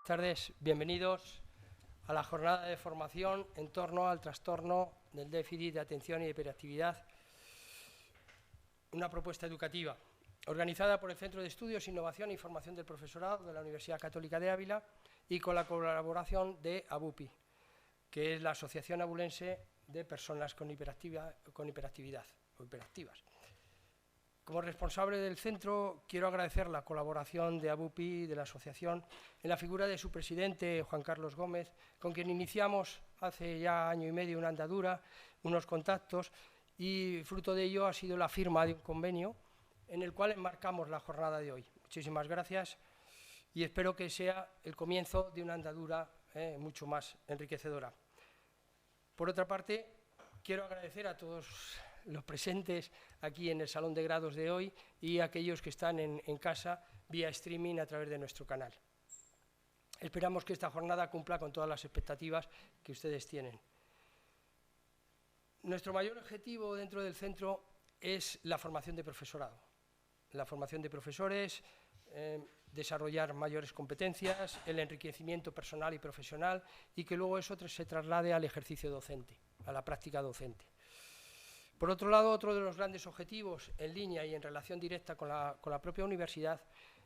tardes, bienvenidos a la jornada de formación en torno al trastorno del déficit de atención y de hiperactividad, una propuesta educativa organizada por el Centro de Estudios, Innovación e Formación del Profesorado de la Universidad Católica de Ávila y con la colaboración de ABUPI, que es la Asociación Abulense de Personas con hiperactividad o hiperactivas. Como responsable del centro, quiero agradecer la colaboración de ABUPI, de la asociación, en la figura de su presidente, Juan Carlos Gómez, con quien iniciamos hace ya año y medio una andadura, unos contactos, y fruto de ello ha sido la firma de un convenio en el cual enmarcamos la jornada de hoy. Muchísimas gracias y espero que sea el comienzo de una andadura mucho más enriquecedora. Por otra parte, quiero agradecer a todos los presentes aquí en el Salón de Grados de hoy y a aquellos que están en casa vía streaming a través de nuestro canal. Esperamos que esta jornada cumpla con todas las expectativas que ustedes tienen. Nuestro mayor objetivo dentro del centro es la formación de profesorado, la formación de profesores, desarrollar mayores competencias, el enriquecimiento personal y profesional y que luego eso se traslade al ejercicio docente, a la práctica docente. Por otro lado, otro de los grandes objetivos en línea y en relación directa con la propia universidad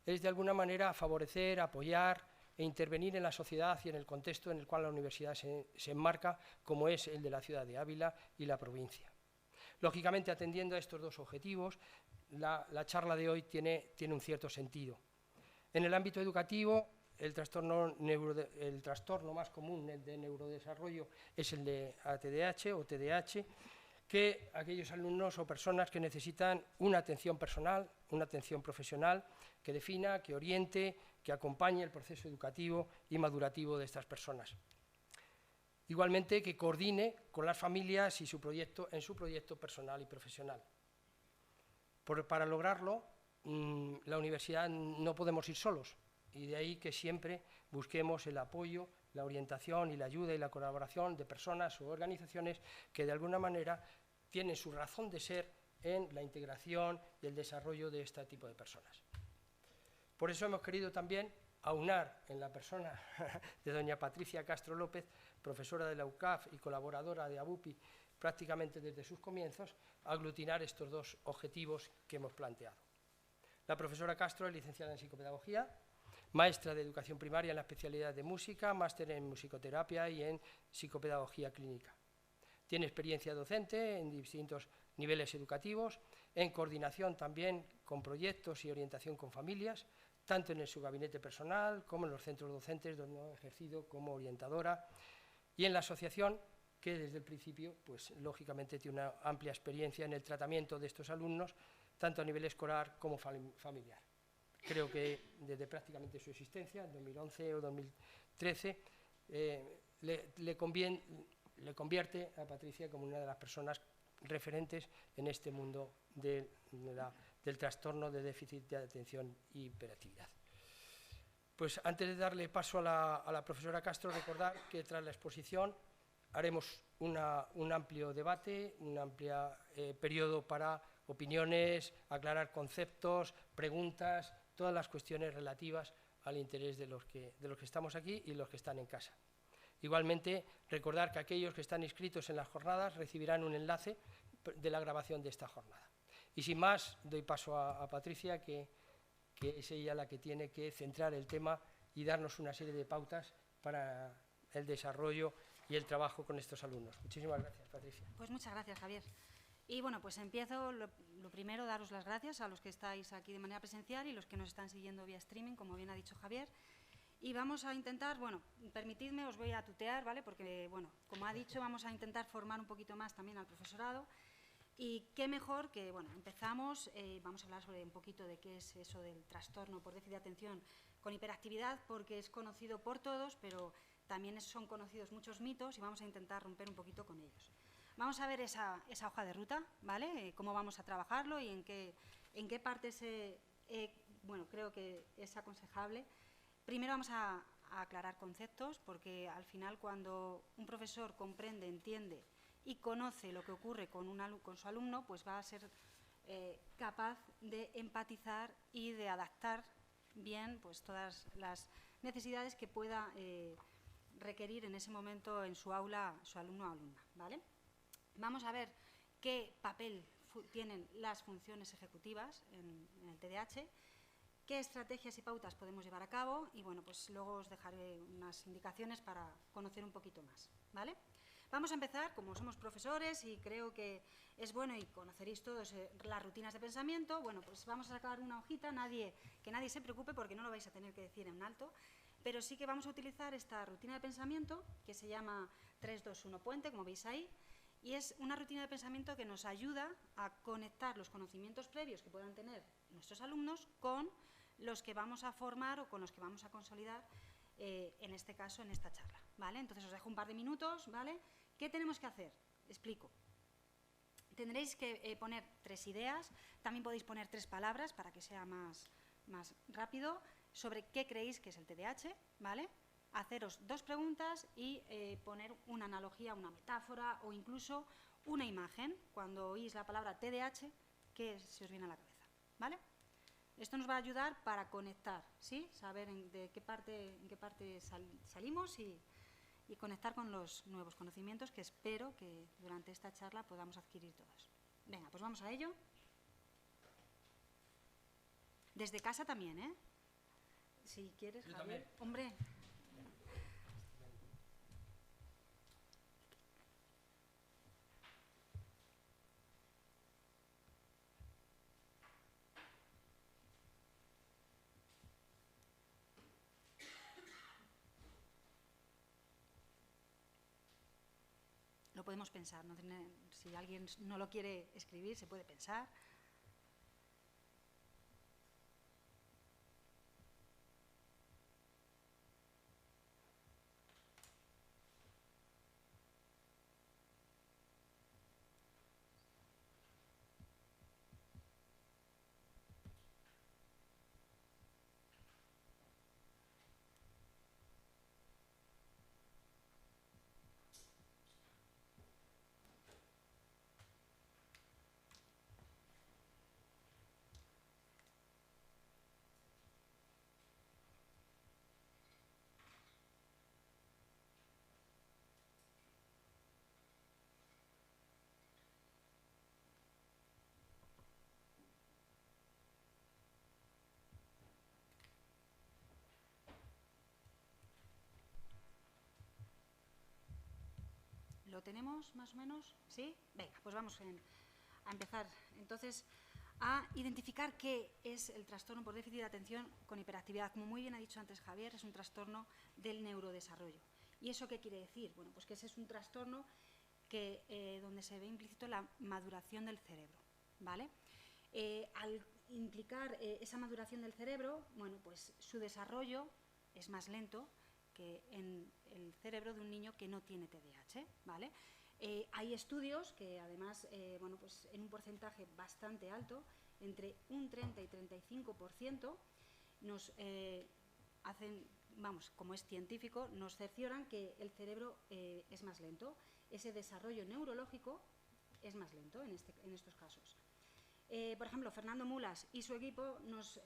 es de alguna manera favorecer, apoyar e intervenir en la sociedad y en el contexto en el cual la universidad se enmarca, como es el de la ciudad de Ávila y la provincia. Lógicamente, atendiendo a estos dos objetivos, la charla de hoy tiene un cierto sentido. En el ámbito educativo, el trastorno más común, el de neurodesarrollo, es el de ATDH o TDAH, que aquellos alumnos o personas que necesitan una atención personal, una atención profesional, que defina, que oriente, que acompañe el proceso educativo y madurativo de estas personas. Igualmente, que coordine con las familias y en su proyecto personal y profesional. Para lograrlo, la universidad no podemos ir solos, y de ahí que siempre busquemos el apoyo, la orientación y la ayuda y la colaboración de personas o organizaciones que de alguna manera tienen su razón de ser en la integración y el desarrollo de este tipo de personas. Por eso hemos querido también aunar en la persona de doña Patricia Castro López, profesora de la UCAF y colaboradora de ABUPI prácticamente desde sus comienzos, aglutinar estos dos objetivos que hemos planteado. La profesora Castro es licenciada en psicopedagogía, maestra de educación primaria en la especialidad de música, máster en musicoterapia y en psicopedagogía clínica. Tiene experiencia docente en distintos niveles educativos, en coordinación también con proyectos y orientación con familias, tanto en su gabinete personal como en los centros docentes donde ha ejercido como orientadora, y en la asociación que desde el principio, pues lógicamente tiene una amplia experiencia en el tratamiento de estos alumnos, tanto a nivel escolar como familiar. Creo que desde prácticamente su existencia, en 2011 o 2013, le convierte a Patricia como una de las personas referentes en este mundo del trastorno de déficit de atención y hiperactividad. Pues antes de darle paso a la profesora Castro, recordar que tras la exposición haremos un amplio debate, un amplio periodo para opiniones, aclarar conceptos, preguntas, todas las cuestiones relativas al interés de los que estamos aquí y los que están en casa. Igualmente, recordar que aquellos que están inscritos en las jornadas recibirán un enlace de la grabación de esta jornada. Y sin más, doy paso a Patricia, que es ella la que tiene que centrar el tema y darnos una serie de pautas para el desarrollo y el trabajo con estos alumnos. Muchísimas gracias, Patricia. Pues muchas gracias, Javier. Y bueno, pues empiezo, lo primero, daros las gracias a los que estáis aquí de manera presencial y los que nos están siguiendo vía streaming, como bien ha dicho Javier. Y vamos a intentar, bueno, permitidme, os voy a tutear, ¿vale? Porque, bueno, como ha dicho, vamos a intentar formar un poquito más también al profesorado. Y qué mejor que, bueno, empezamos, vamos a hablar sobre un poquito de qué es eso del trastorno por déficit de atención con hiperactividad, porque es conocido por todos, pero también son conocidos muchos mitos y vamos a intentar romper un poquito con ellos. Vamos a ver esa hoja de ruta, ¿vale? Cómo vamos a trabajarlo y en qué partes, bueno, creo que es aconsejable. Primero vamos a aclarar conceptos, porque al final cuando un profesor comprende, entiende y conoce lo que ocurre con su alumno, pues va a ser capaz de empatizar y de adaptar bien pues, todas las necesidades que pueda requerir en ese momento en su aula su alumno o alumna, ¿vale? Vamos a ver qué papel tienen las funciones ejecutivas en el TDAH, qué estrategias y pautas podemos llevar a cabo y, bueno, pues luego os dejaré unas indicaciones para conocer un poquito más, ¿vale? Vamos a empezar, como somos profesores y creo que es bueno y conoceréis todos las rutinas de pensamiento, bueno, pues vamos a sacar una hojita, que nadie se preocupe porque no lo vais a tener que decir en alto, pero sí que vamos a utilizar esta rutina de pensamiento que se llama 3-2-1 puente, como veis ahí, y es una rutina de pensamiento que nos ayuda a conectar los conocimientos previos que puedan tener nuestros alumnos con los que vamos a formar o con los que vamos a consolidar, en este caso, en esta charla, ¿vale? Entonces os dejo un par de minutos, ¿vale? ¿Qué tenemos que hacer? Explico. Tendréis que poner 3 ideas, también podéis poner 3 palabras para que sea más rápido, sobre qué creéis que es el TDAH, ¿vale? Haceros 2 preguntas y poner una analogía, una metáfora o incluso una imagen. Cuando oís la palabra TDAH, ¿qué se os viene a la cabeza? ¿Vale? Esto nos va a ayudar para conectar, ¿sí? Saber en qué parte salimos y conectar con los nuevos conocimientos que espero que durante esta charla podamos adquirir todos. Venga, pues vamos a ello. Desde casa también, ¿eh? Si quieres, Javier. Hombre. Lo podemos pensar, ¿no? Si alguien no lo quiere escribir, se puede pensar. ¿Lo tenemos más o menos? ¿Sí? Venga, pues vamos a empezar entonces a identificar qué es el trastorno por déficit de atención con hiperactividad. Como muy bien ha dicho antes Javier, es un trastorno del neurodesarrollo. ¿Y eso qué quiere decir? Bueno, pues que ese es un trastorno donde se ve implícito la maduración del cerebro, ¿vale? Al implicar esa maduración del cerebro, bueno, pues su desarrollo es más lento que en el cerebro de un niño que no tiene TDAH, ¿vale? Hay estudios que además, bueno, pues en un porcentaje bastante alto, entre un 30 y 35%, nos hacen, vamos, como es científico, nos cercioran que el cerebro es más lento, ese desarrollo neurológico es más lento en estos casos. Por ejemplo, Fernando Mulas y su equipo nos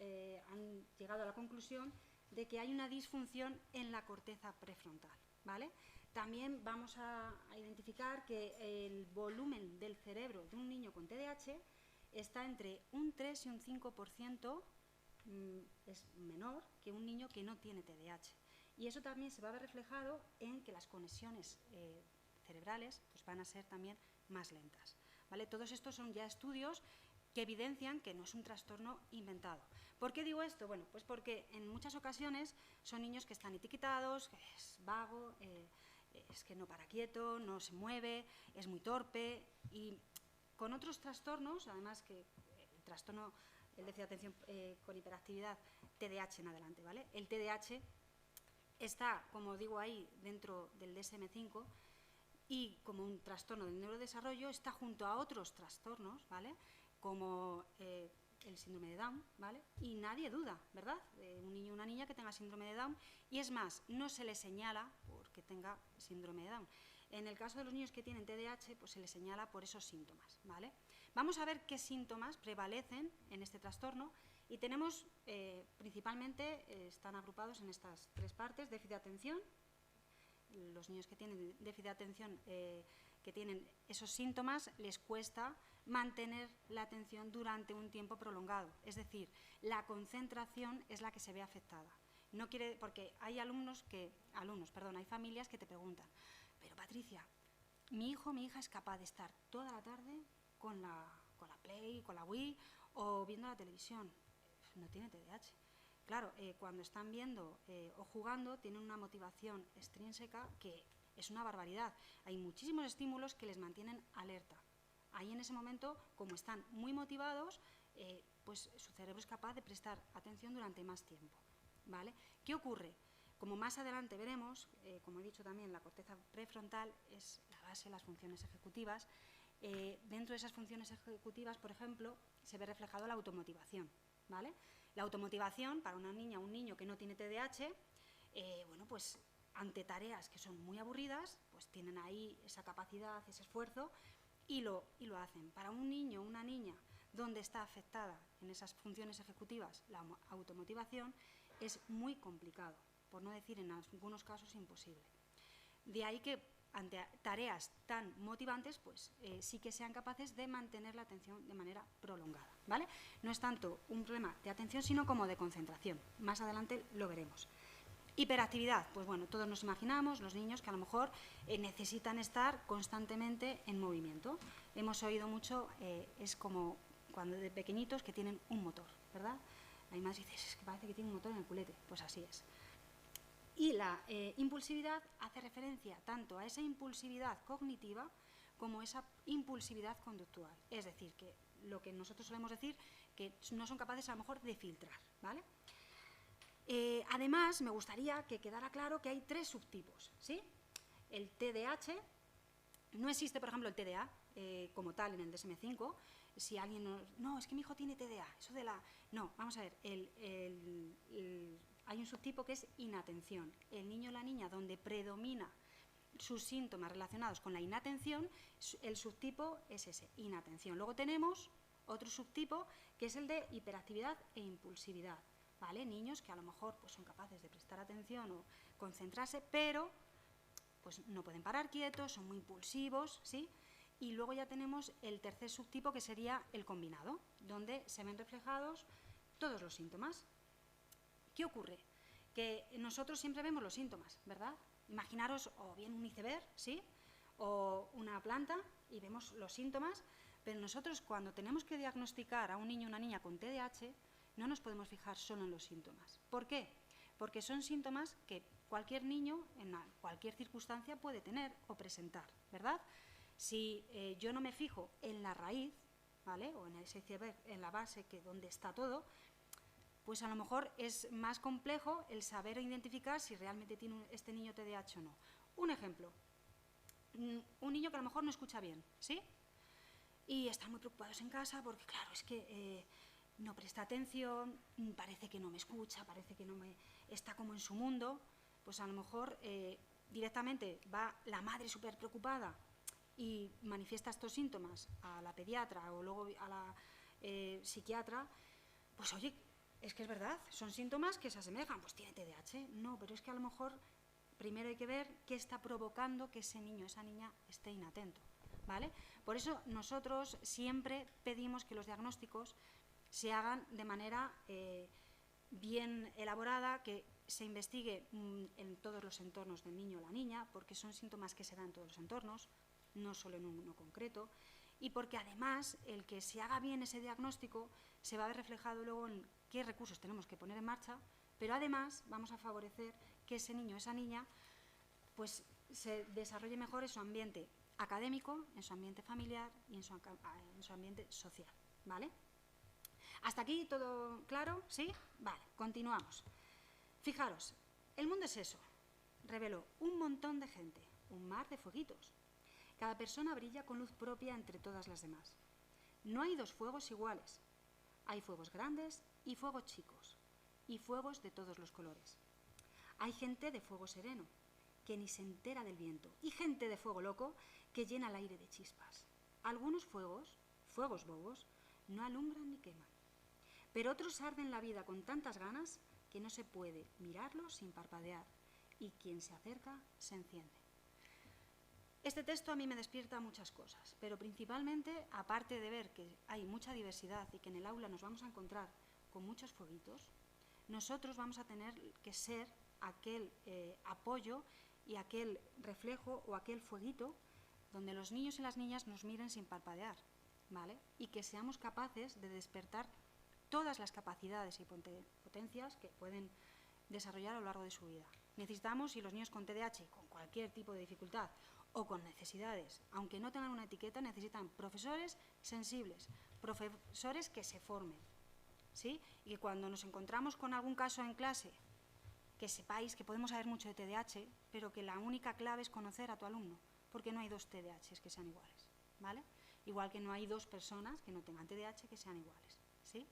han llegado a la conclusión de que hay una disfunción en la corteza prefrontal, ¿vale? También vamos a identificar que el volumen del cerebro de un niño con TDAH está entre un 3 y un 5%, es menor que un niño que no tiene TDAH. Y eso también se va a ver reflejado en que las conexiones cerebrales pues van a ser también más lentas, ¿vale? Todos estos son ya estudios que evidencian que no es un trastorno inventado. ¿Por qué digo esto? Bueno, pues porque en muchas ocasiones son niños que están etiquetados, que es vago, es que no para quieto, no se mueve, es muy torpe, y con otros trastornos, además que el déficit de atención con hiperactividad, TDAH en adelante, ¿vale? El TDAH está, como digo ahí, dentro del DSM-5 y como un trastorno del neurodesarrollo está junto a otros trastornos, ¿vale? Como el síndrome de Down, ¿vale? Y nadie duda, ¿verdad? Un niño o una niña que tenga síndrome de Down, y es más, no se le señala porque tenga síndrome de Down. En el caso de los niños que tienen TDAH, pues se les señala por esos síntomas, ¿vale? Vamos a ver qué síntomas prevalecen en este trastorno Y tenemos, principalmente, están agrupados en estas tres partes: déficit de atención. Los niños que tienen déficit de atención, que tienen esos síntomas, les cuesta mantener la atención durante un tiempo prolongado. Es decir, la concentración es la que se ve afectada. No quiere, porque hay hay familias que te preguntan: pero Patricia, mi hijo o mi hija es capaz de estar toda la tarde con la Play, con la Wii o viendo la televisión. No tiene TDAH. Claro, cuando están viendo o jugando, tienen una motivación extrínseca que es una barbaridad. Hay muchísimos estímulos que les mantienen alerta. Ahí, en ese momento, como están muy motivados, pues su cerebro es capaz de prestar atención durante más tiempo, ¿vale? ¿Qué ocurre? Como más adelante veremos, como he dicho también, la corteza prefrontal es la base de las funciones ejecutivas. Dentro de esas funciones ejecutivas, por ejemplo, se ve reflejado la automotivación, ¿vale? La automotivación, para una niña o un niño que no tiene TDAH, bueno, pues ante tareas que son muy aburridas, pues tienen ahí esa capacidad, ese esfuerzo y lo hacen. Para un niño o una niña donde está afectada en esas funciones ejecutivas la automotivación, es muy complicado, por no decir en algunos casos imposible. De ahí que ante tareas tan motivantes, pues sí que sean capaces de mantener la atención de manera prolongada, ¿vale? No es tanto un problema de atención, sino como de concentración. Más adelante lo veremos. Hiperactividad, pues bueno, todos nos imaginamos los niños que a lo mejor necesitan estar constantemente en movimiento. Hemos oído mucho, es como cuando de pequeñitos que tienen un motor, ¿verdad? Además dices, es que parece que tiene un motor en el culete. Pues así es. Y la impulsividad hace referencia tanto a esa impulsividad cognitiva como a esa impulsividad conductual. Es decir, que lo que nosotros solemos decir, que no son capaces a lo mejor de filtrar, ¿vale? Además, me gustaría que quedara claro que hay tres subtipos, ¿sí? El TDAH, no existe, por ejemplo, el TDA como tal en el DSM-5. Si alguien no, es que mi hijo tiene TDA, eso de la... No, vamos a ver, hay un subtipo que es inatención. El niño o la niña donde predomina sus síntomas relacionados con la inatención, el subtipo es ese, inatención. Luego tenemos otro subtipo que es el de hiperactividad e impulsividad, ¿vale? Niños que a lo mejor pues, son capaces de prestar atención o concentrarse, pero pues, no pueden parar quietos, son muy impulsivos, ¿sí? Y luego ya tenemos el tercer subtipo, que sería el combinado, donde se ven reflejados todos los síntomas. ¿Qué ocurre? Que nosotros siempre vemos los síntomas, ¿verdad? Imaginaros o bien un iceberg, ¿sí? O una planta y vemos los síntomas, pero nosotros cuando tenemos que diagnosticar a un niño o una niña con TDAH no nos podemos fijar solo en los síntomas. ¿Por qué? Porque son síntomas que cualquier niño en cualquier circunstancia puede tener o presentar, ¿verdad? Si yo no me fijo en la raíz, ¿vale? O en ese iceberg, en la base, que donde está todo, pues a lo mejor es más complejo el saber identificar si realmente tiene este niño TDAH o no. Un ejemplo, un niño que a lo mejor no escucha bien, ¿sí? Y están muy preocupados en casa porque, claro, es que no presta atención, parece que no me escucha, parece que no me está como en su mundo. Pues a lo mejor directamente va la madre súper preocupada y manifiesta estos síntomas a la pediatra o luego a la psiquiatra, pues oye, es que es verdad, son síntomas que se asemejan, pues tiene TDAH. No, pero es que a lo mejor primero hay que ver qué está provocando que ese niño o esa niña esté inatento, ¿vale? Por eso nosotros siempre pedimos que los diagnósticos se hagan de manera bien elaborada, que se investigue en todos los entornos del niño o la niña, porque son síntomas que se dan en todos los entornos, no solo en uno concreto, y porque además el que se haga bien ese diagnóstico se va a ver reflejado luego en qué recursos tenemos que poner en marcha, pero además vamos a favorecer que ese niño o esa niña pues, se desarrolle mejor en su ambiente académico, en su ambiente familiar y en su ambiente social, ¿vale? ¿Hasta aquí todo claro? ¿Sí? Vale, continuamos. Fijaros, el mundo es eso, reveló un montón de gente, un mar de fueguitos. Cada persona brilla con luz propia entre todas las demás. No hay dos fuegos iguales. Hay fuegos grandes y fuegos chicos, y fuegos de todos los colores. Hay gente de fuego sereno, que ni se entera del viento, y gente de fuego loco, que llena el aire de chispas. Algunos fuegos, fuegos bobos, no alumbran ni queman. pero otros arden la vida con tantas ganas que no se puede mirarlos sin parpadear, y quien se acerca se enciende. Este texto a mí me despierta muchas cosas, pero principalmente, aparte de ver que hay mucha diversidad y que en el aula nos vamos a encontrar con muchos fueguitos, nosotros vamos a tener que ser aquel apoyo y aquel reflejo o aquel fueguito donde los niños y las niñas nos miren sin parpadear, ¿vale? Y que seamos capaces de despertar todas las capacidades y potencias que pueden desarrollar a lo largo de su vida. Necesitamos, y los niños con TDAH y con cualquier tipo de dificultad o con necesidades, aunque no tengan una etiqueta, necesitan profesores sensibles, profesores que se formen, ¿sí? Y que cuando nos encontramos con algún caso en clase, que sepáis que podemos saber mucho de TDAH, pero que la única clave es conocer a tu alumno, porque no hay dos TDAHs que sean iguales, ¿vale? Igual que no hay dos personas que no tengan TDAH que sean iguales, ¿sí?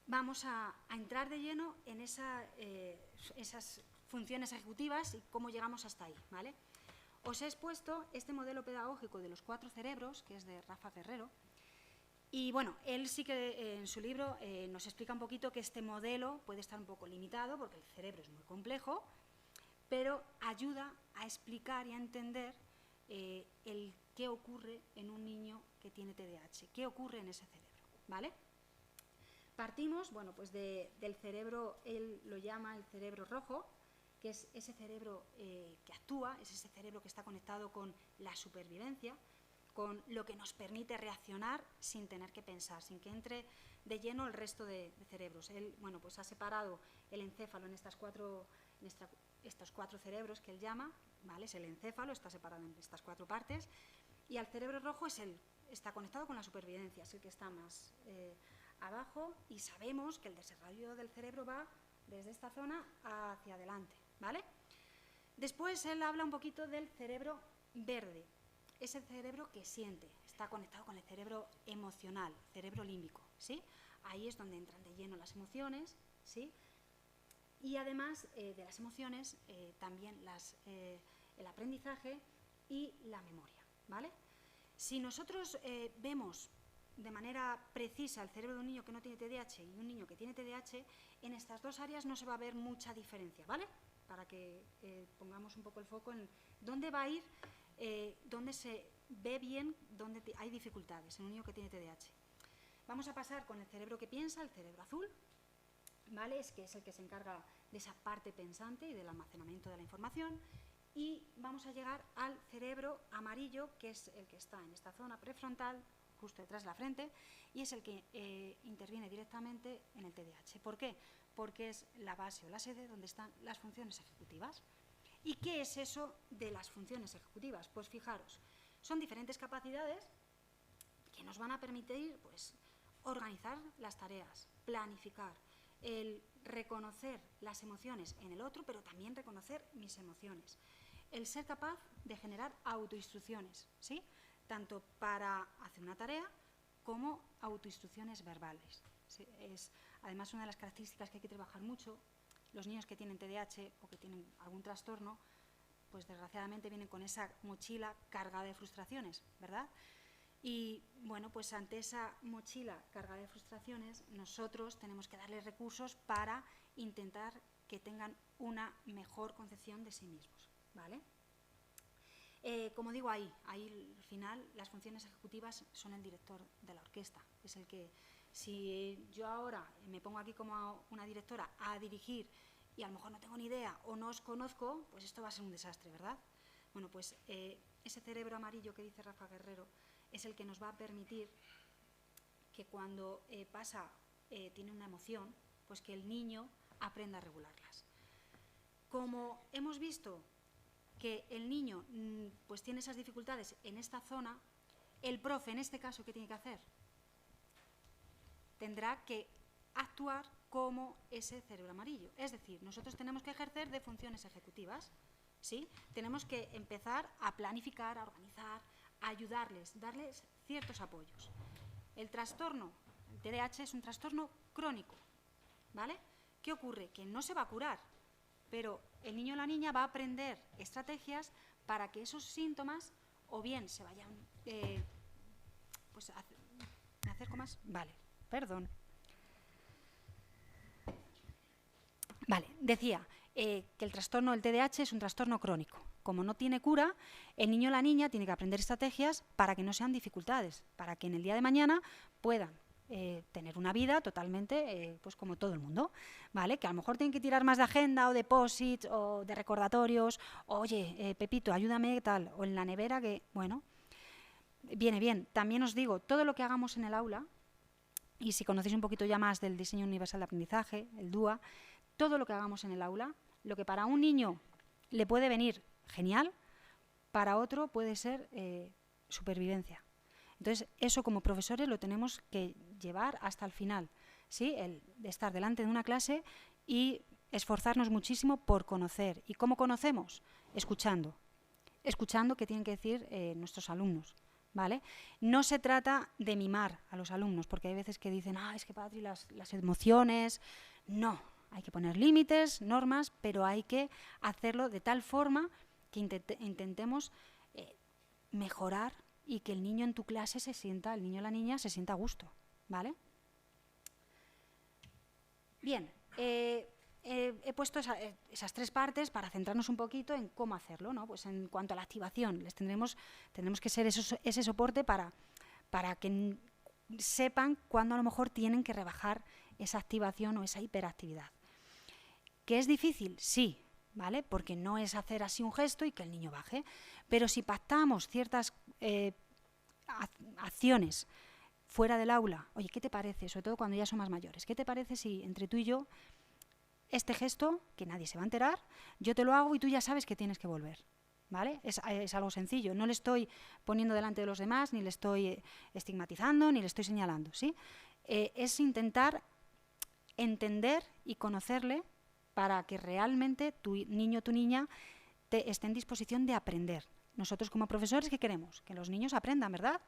Vamos a entrar de lleno en esas funciones ejecutivas y cómo llegamos hasta ahí, ¿vale? Os he expuesto este modelo pedagógico de los 4 cerebros, que es de Rafa Guerrero, y bueno, él sí que en su libro nos explica un poquito que este modelo puede estar un poco limitado porque el cerebro es muy complejo, pero ayuda a explicar y a entender el qué ocurre en un niño que tiene TDAH, qué ocurre en ese cerebro, ¿vale? Partimos, bueno, pues del cerebro, él lo llama el cerebro rojo, que es ese cerebro que actúa, es ese cerebro que está conectado con la supervivencia, con lo que nos permite reaccionar sin tener que pensar, sin que entre de lleno el resto de cerebros. Él, bueno, pues ha separado el encéfalo en estos 4 cerebros que él llama, ¿vale? Es el encéfalo, está separado en estas 4 partes, y al cerebro rojo está conectado con la supervivencia, es el que está más abajo, y sabemos que el desarrollo del cerebro va desde esta zona hacia adelante, ¿vale? Después él habla un poquito del cerebro verde, es el cerebro que siente, está conectado con el cerebro emocional, cerebro límbico, ¿sí? Ahí es donde entran de lleno las emociones, ¿sí? Y además de las emociones, también el aprendizaje y la memoria, ¿vale? Si nosotros vemos de manera precisa el cerebro de un niño que no tiene TDAH y un niño que tiene TDAH, en estas 2 áreas no se va a ver mucha diferencia, ¿vale? Para que pongamos un poco el foco en dónde va a ir, dónde se ve bien, dónde hay dificultades en un niño que tiene TDAH. Vamos a pasar con el cerebro que piensa, el cerebro azul, ¿vale? Es el que se encarga de esa parte pensante y del almacenamiento de la información. Y vamos a llegar al cerebro amarillo, que es el que está en esta zona prefrontal, justo detrás de la frente, y es el que interviene directamente en el TDAH. ¿Por qué? Porque es la base o la sede donde están las funciones ejecutivas. ¿Y qué es eso de las funciones ejecutivas? Pues fijaros, son diferentes capacidades que nos van a permitir, pues, organizar las tareas, planificar, el reconocer las emociones en el otro, pero también reconocer mis emociones. El ser capaz de generar autoinstrucciones, ¿sí? Tanto para hacer una tarea como autoinstrucciones verbales. ¿Sí? Es además una de las características que hay que trabajar mucho. Los niños que tienen TDAH o que tienen algún trastorno, pues desgraciadamente vienen con esa mochila cargada de frustraciones, ¿verdad? Y bueno, pues ante esa mochila cargada de frustraciones, nosotros tenemos que darles recursos para intentar que tengan una mejor concepción de sí mismos, ¿vale? Como digo, ahí al final las funciones ejecutivas son el director de la orquesta, es el que, si yo ahora me pongo aquí como una directora a dirigir y a lo mejor no tengo ni idea o no os conozco, pues esto va a ser un desastre, ¿verdad? Bueno, pues ese cerebro amarillo que dice Rafa Guerrero es el que nos va a permitir que cuando tiene una emoción, pues que el niño aprenda a regularlas. Como hemos visto que el niño pues tiene esas dificultades en esta zona, el profe, en este caso, ¿qué tiene que hacer? Tendrá que actuar como ese cerebro amarillo. Es decir, nosotros tenemos que ejercer de funciones ejecutivas, ¿sí? Tenemos que empezar a planificar, a organizar, a ayudarles, darles ciertos apoyos. El trastorno, el TDAH, es un trastorno crónico, ¿vale? ¿Qué ocurre? Que no se va a curar, pero el niño o la niña va a aprender estrategias para que esos síntomas o bien se vayan acerco más? Vale, perdón. Vale, decía que el trastorno del TDAH es un trastorno crónico. Como no tiene cura, el niño o la niña tiene que aprender estrategias para que no sean dificultades, para que en el día de mañana puedan tener una vida totalmente pues como todo el mundo, ¿vale? Que a lo mejor tienen que tirar más de agenda o de post-its o de recordatorios, oye, Pepito, ayúdame, tal, o en la nevera, que, bueno, viene bien. También os digo, todo lo que hagamos en el aula, y si conocéis un poquito ya más del diseño universal de aprendizaje, el DUA, todo lo que hagamos en el aula, lo que para un niño le puede venir genial, para otro puede ser supervivencia. Entonces, eso como profesores lo tenemos que llevar hasta el final, ¿sí? El de estar delante de una clase y esforzarnos muchísimo por conocer. ¿Y cómo conocemos? Escuchando. Escuchando qué tienen que decir nuestros alumnos, ¿vale? No se trata de mimar a los alumnos, porque hay veces que dicen, es que Patri, las emociones... No, hay que poner límites, normas, pero hay que hacerlo de tal forma que intentemos mejorar y que el niño en tu clase se sienta, el niño o la niña se sienta a gusto, ¿vale? Bien, he puesto esas tres partes para centrarnos un poquito en cómo hacerlo, ¿no? Pues en cuanto a la activación, tendremos que ser ese soporte para que sepan cuándo a lo mejor tienen que rebajar esa activación o esa hiperactividad. ¿Que es difícil? Sí, ¿vale? Porque no es hacer así un gesto y que el niño baje. Pero si pactamos ciertas acciones fuera del aula, oye, ¿qué te parece? Sobre todo cuando ya son más mayores. ¿Qué te parece si entre tú y yo, este gesto, que nadie se va a enterar, yo te lo hago y tú ya sabes que tienes que volver? ¿Vale? Es algo sencillo. No le estoy poniendo delante de los demás, ni le estoy estigmatizando, ni le estoy señalando, ¿sí? Es intentar entender y conocerle para que realmente tu niño o tu niña esté en disposición de aprender. Nosotros como profesores, ¿qué queremos? Que los niños aprendan, ¿verdad?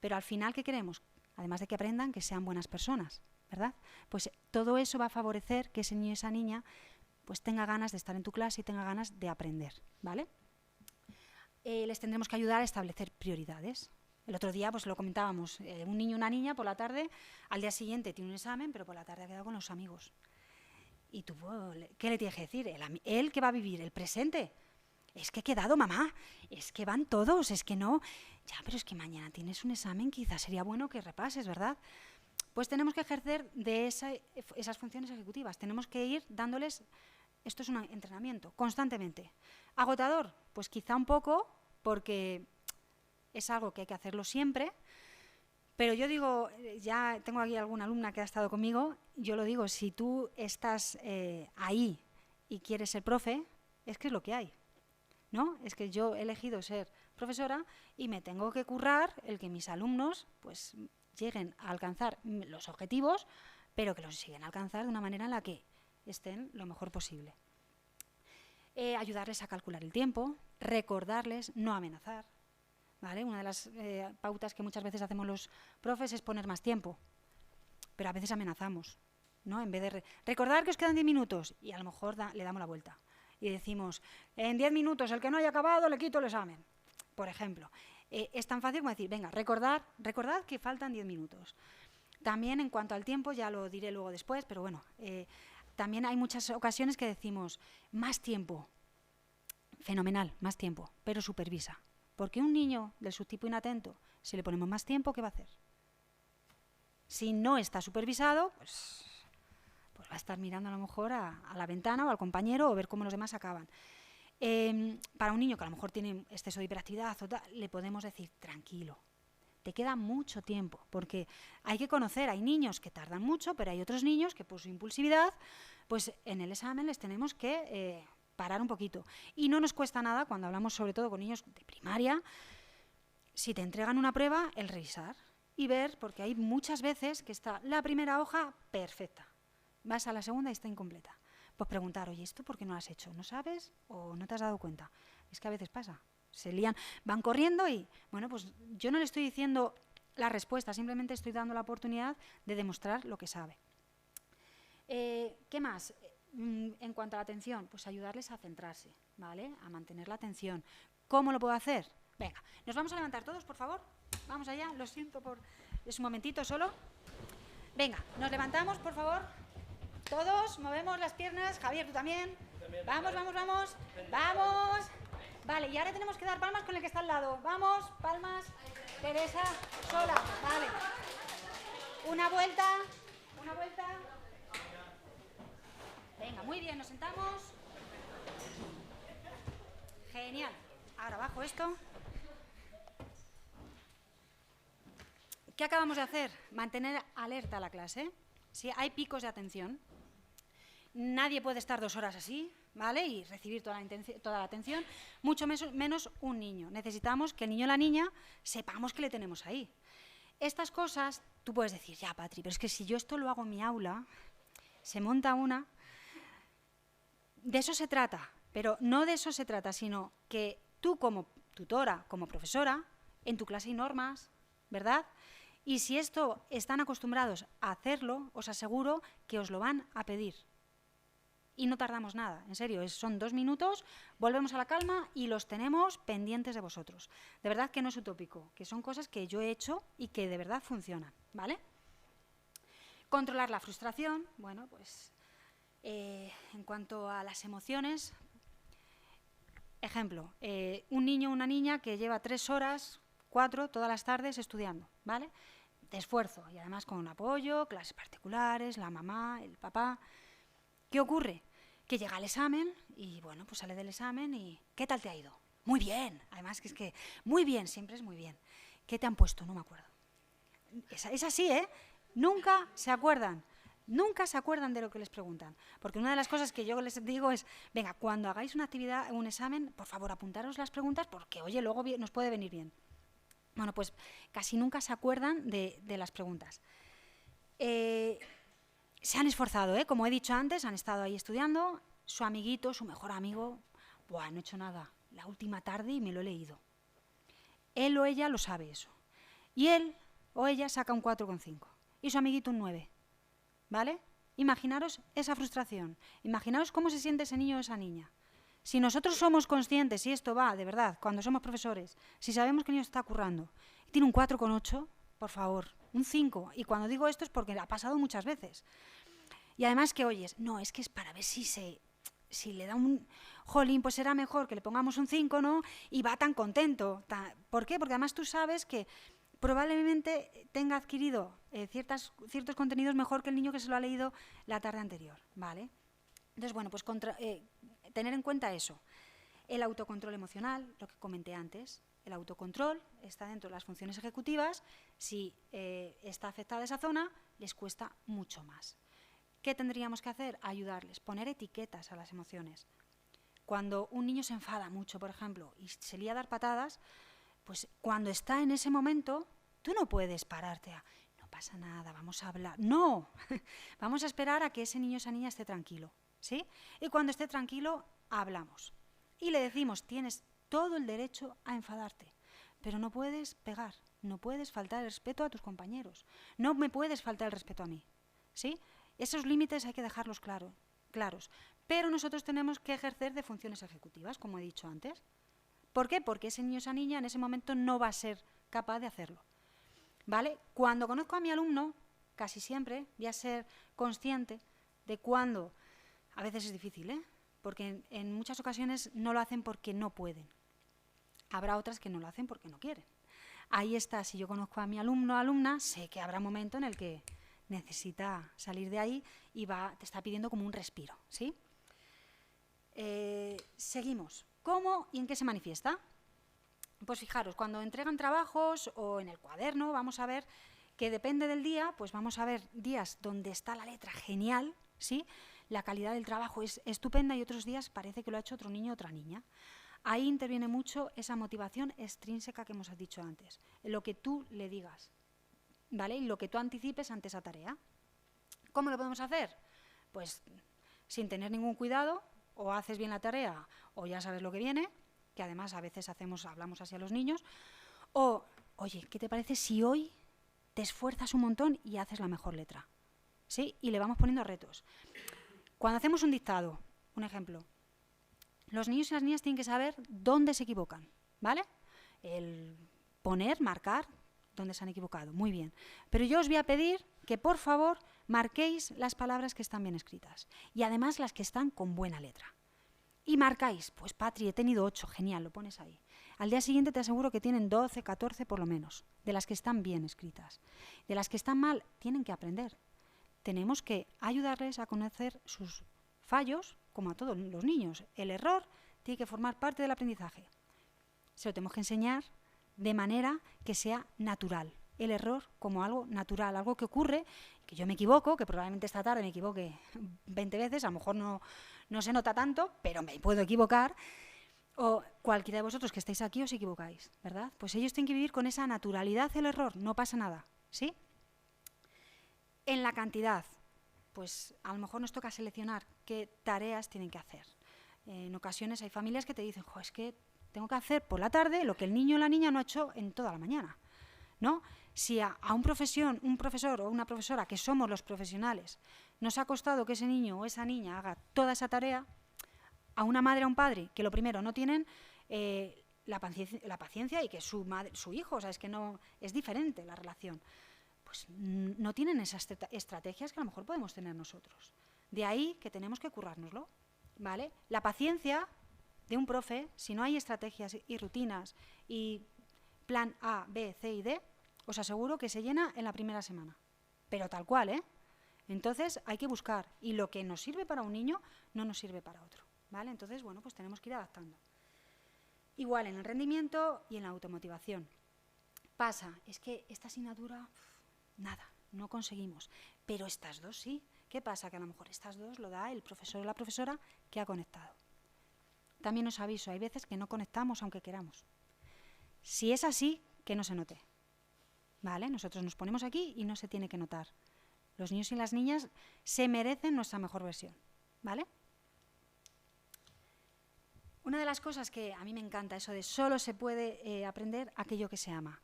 Pero al final, ¿qué queremos? Además de que aprendan, que sean buenas personas, ¿verdad? Pues todo eso va a favorecer que ese niño y esa niña pues tenga ganas de estar en tu clase y tenga ganas de aprender, ¿vale? Les tendremos que ayudar a establecer prioridades. El otro día pues lo comentábamos, un niño o una niña por la tarde, al día siguiente tiene un examen, pero por la tarde ha quedado con los amigos. Y tú, ¿qué le tienes que decir? Él que va a vivir el presente. Es que he quedado, mamá, es que van todos, es que no. Ya, pero es que mañana tienes un examen, quizás sería bueno que repases, ¿verdad? Pues tenemos que ejercer de esas funciones ejecutivas. Tenemos que ir dándoles, esto es un entrenamiento, constantemente. ¿Agotador? Pues quizá un poco, porque es algo que hay que hacerlo siempre. Pero yo digo, ya tengo aquí alguna alumna que ha estado conmigo, yo lo digo, si tú estás ahí y quieres ser profe, es que es lo que hay, ¿no? Es que yo he elegido ser profesora y me tengo que currar el que mis alumnos pues lleguen a alcanzar los objetivos, pero que los siguen a alcanzar de una manera en la que estén lo mejor posible. Ayudarles a calcular el tiempo, recordarles, no amenazar. ¿Vale? Una de las pautas que muchas veces hacemos los profes es poner más tiempo, pero a veces amenazamos, ¿no? En vez de recordar que os quedan 10 minutos y a lo mejor le damos la vuelta y decimos, en 10 minutos el que no haya acabado le quito el examen, por ejemplo. Es tan fácil como decir, venga, recordad que faltan 10 minutos. También en cuanto al tiempo, ya lo diré luego después, pero bueno, también hay muchas ocasiones que decimos, más tiempo, fenomenal, más tiempo, pero supervisa. Porque un niño del subtipo inatento, si le ponemos más tiempo, ¿qué va a hacer? Si no está supervisado, pues va a estar mirando a lo mejor a la ventana o al compañero o ver cómo los demás acaban. Para un niño que a lo mejor tiene exceso de hiperactividad o tal, le podemos decir, tranquilo, te queda mucho tiempo, porque hay que conocer, hay niños que tardan mucho, pero hay otros niños que por su impulsividad, pues en el examen les tenemos que parar un poquito. Y no nos cuesta nada, cuando hablamos sobre todo con niños de primaria, si te entregan una prueba, el revisar y ver, porque hay muchas veces que está la primera hoja perfecta, vas a la segunda y está incompleta. Pues preguntar, oye, ¿esto por qué no lo has hecho? ¿No sabes o no te has dado cuenta? Es que a veces pasa, se lían, van corriendo y, bueno, pues yo no le estoy diciendo la respuesta, simplemente estoy dando la oportunidad de demostrar lo que sabe. ¿Qué más? En cuanto a la atención, pues ayudarles a centrarse, ¿vale? A mantener la atención. ¿Cómo lo puedo hacer? Venga, nos vamos a levantar todos, por favor. Vamos allá, lo siento por Es un momentito solo. Venga, nos levantamos, por favor. Todos, movemos las piernas. Javier, tú también. Vamos, vamos, vamos. Vamos. Vale, y ahora tenemos que dar palmas con el que está al lado. Vamos, palmas. Teresa, sola. Vale. Una vuelta. Una vuelta. Venga, muy bien, nos sentamos. Genial. Ahora bajo esto. ¿Qué acabamos de hacer? Mantener alerta a la clase. Si hay picos de atención, nadie puede estar 2 horas así, ¿vale? Y recibir toda la atención, mucho menos un niño. Necesitamos que el niño o la niña sepamos que le tenemos ahí. Estas cosas, tú puedes decir, ya, Patri, pero es que si yo esto lo hago en mi aula, se monta una. De eso se trata, pero no de eso se trata, sino que tú como tutora, como profesora, en tu clase hay normas, ¿verdad? Y si esto están acostumbrados a hacerlo, os aseguro que os lo van a pedir. Y no tardamos nada, en serio, son 2 minutos, volvemos a la calma y los tenemos pendientes de vosotros. De verdad que no es utópico, que son cosas que yo he hecho y que de verdad funcionan, ¿vale? Controlar la frustración, bueno, pues en cuanto a las emociones, ejemplo, un niño o una niña que lleva 3 horas, 4 todas las tardes estudiando, ¿vale? De esfuerzo y además con apoyo, clases particulares, la mamá, el papá. ¿Qué ocurre? Que llega al examen y, bueno, pues sale del examen y ¿qué tal te ha ido? Muy bien. Además, que es que muy bien, siempre es muy bien. ¿Qué te han puesto? No me acuerdo. Es así, ¿eh? Nunca se acuerdan de lo que les preguntan. Porque una de las cosas que yo les digo es, venga, cuando hagáis una actividad, un examen, por favor, apuntaros las preguntas porque, oye, luego nos puede venir bien. Bueno, pues casi nunca se acuerdan de las preguntas. Se han esforzado, como he dicho antes, han estado ahí estudiando. Su amiguito, su mejor amigo, buah, no he hecho nada. La última tarde y me lo he leído. Él o ella lo sabe eso. Y él o ella saca un 4,5 y su amiguito un 9. ¿Vale? Imaginaros esa frustración. Imaginaros cómo se siente ese niño o esa niña. Si nosotros somos conscientes, y esto va, de verdad, cuando somos profesores, si sabemos que el niño está currando y tiene un 4,8, por favor, un 5. Y cuando digo esto es porque ha pasado muchas veces. Y además que oyes, no, es que es para ver si le da un jolín, pues será mejor que le pongamos un 5, ¿no? Y va tan contento. ¿Por qué? Porque además tú sabes que probablemente tenga adquirido ciertos contenidos mejor que el niño que se lo ha leído la tarde anterior, ¿vale? Entonces, bueno, pues tener en cuenta eso. El autocontrol emocional, lo que comenté antes. El autocontrol está dentro de las funciones ejecutivas. Si está afectada esa zona, les cuesta mucho más. ¿Qué tendríamos que hacer? Ayudarles, poner etiquetas a las emociones. Cuando un niño se enfada mucho, por ejemplo, y se lía a dar patadas, pues cuando está en ese momento, tú no puedes pararte a, no pasa nada, vamos a hablar. No, vamos a esperar a que ese niño o esa niña esté tranquilo, ¿sí? Y cuando esté tranquilo, hablamos. Y le decimos, tienes todo el derecho a enfadarte, pero no puedes pegar, no puedes faltar el respeto a tus compañeros, no me puedes faltar el respeto a mí, ¿sí? Esos límites hay que dejarlos claros, pero nosotros tenemos que ejercer de funciones ejecutivas, como he dicho antes. ¿Por qué? Porque ese niño o esa niña en ese momento no va a ser capaz de hacerlo, ¿vale? Cuando conozco a mi alumno, casi siempre voy a ser consciente de cuando, a veces es difícil, porque en muchas ocasiones no lo hacen porque no pueden. Habrá otras que no lo hacen porque no quieren. Ahí está, si yo conozco a mi alumno o alumna, sé que habrá un momento en el que necesita salir de ahí y te está pidiendo como un respiro, ¿sí? Seguimos. ¿Cómo y en qué se manifiesta? Pues fijaros, cuando entregan trabajos o en el cuaderno, vamos a ver que depende del día, pues vamos a ver días donde está la letra genial, ¿sí? La calidad del trabajo es estupenda y otros días parece que lo ha hecho otro niño o otra niña. Ahí interviene mucho esa motivación extrínseca que hemos dicho antes, lo que tú le digas, ¿vale? Y lo que tú anticipes ante esa tarea. ¿Cómo lo podemos hacer? Pues sin tener ningún cuidado, o haces bien la tarea o ya sabes lo que viene, que además a veces hablamos así a los niños, o, oye, ¿qué te parece si hoy te esfuerzas un montón y haces la mejor letra? ¿Sí? Y le vamos poniendo retos. Cuando hacemos un dictado, un ejemplo, los niños y las niñas tienen que saber dónde se equivocan, ¿vale? El poner, marcar dónde se han equivocado, muy bien. Pero yo os voy a pedir que, por favor, marquéis las palabras que están bien escritas y además las que están con buena letra. Y marcáis, pues Patri, he tenido 8, genial, lo pones ahí. Al día siguiente te aseguro que tienen 12, 14 por lo menos, de las que están bien escritas. De las que están mal, tienen que aprender. Tenemos que ayudarles a conocer sus fallos, como a todos los niños. El error tiene que formar parte del aprendizaje. Se lo tenemos que enseñar de manera que sea natural. El error como algo natural, algo que ocurre, que yo me equivoco, que probablemente esta tarde me equivoque 20 veces, a lo mejor no se nota tanto, pero me puedo equivocar, o cualquiera de vosotros que estáis aquí os equivocáis, ¿verdad? Pues ellos tienen que vivir con esa naturalidad el error, no pasa nada, ¿sí? En la cantidad, pues a lo mejor nos toca seleccionar qué tareas tienen que hacer. En ocasiones hay familias que te dicen, es que tengo que hacer por la tarde lo que el niño o la niña no ha hecho en toda la mañana, ¿no? Si a un profesor o una profesora, que somos los profesionales, nos ha costado que ese niño o esa niña haga toda esa tarea, a una madre o a un padre que lo primero no tienen la paciencia y que su hijo, o sea, es que no es diferente la relación, pues no tienen esas estrategias que a lo mejor podemos tener nosotros. De ahí que tenemos que currárnoslo, ¿vale? La paciencia de un profe, si no hay estrategias y rutinas y plan A, B, C y D, os aseguro que se llena en la primera semana. Pero tal cual, ¿eh? Entonces hay que buscar. Y lo que nos sirve para un niño no nos sirve para otro, ¿vale? Entonces, bueno, pues tenemos que ir adaptando. Igual en el rendimiento y en la automotivación. Pasa, es que esta asignatura, nada, no conseguimos. Pero estas dos sí. ¿Qué pasa? Que a lo mejor estas dos lo da el profesor o la profesora que ha conectado. También os aviso, hay veces que no conectamos aunque queramos. Si es así, que no se note. ¿Vale? Nosotros nos ponemos aquí y no se tiene que notar. Los niños y las niñas se merecen nuestra mejor versión. ¿Vale? Una de las cosas que a mí me encanta, eso de solo se puede aprender aquello que se ama.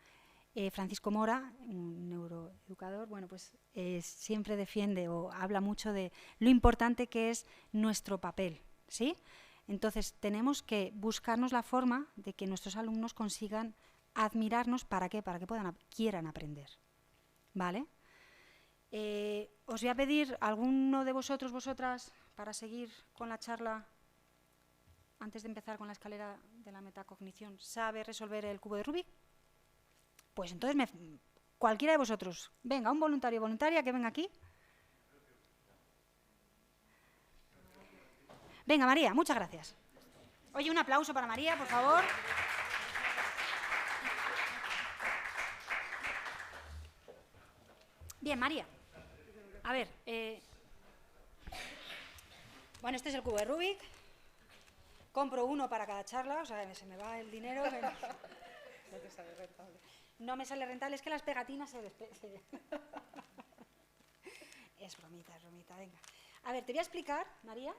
Francisco Mora, un neuroeducador, bueno, pues siempre defiende o habla mucho de lo importante que es nuestro papel, ¿sí? Entonces, tenemos que buscarnos la forma de que nuestros alumnos consigan admirarnos. ¿Para qué? Para que quieran aprender. ¿Vale? Os voy a pedir, ¿alguno de vosotras, para seguir con la charla, antes de empezar con la escalera de la metacognición, sabe resolver el cubo de Rubik? Pues entonces, cualquiera de vosotros, venga, un voluntario o voluntaria que venga aquí. Venga, María, muchas gracias. Oye, un aplauso para María, por favor. Bien, María. A ver, bueno, este es el cubo de Rubik. Compro uno para cada charla, o sea, se me va el dinero. No te sale rentable. No me sale rentable, es que las pegatinas Es bromita, venga. A ver, te voy a explicar, María.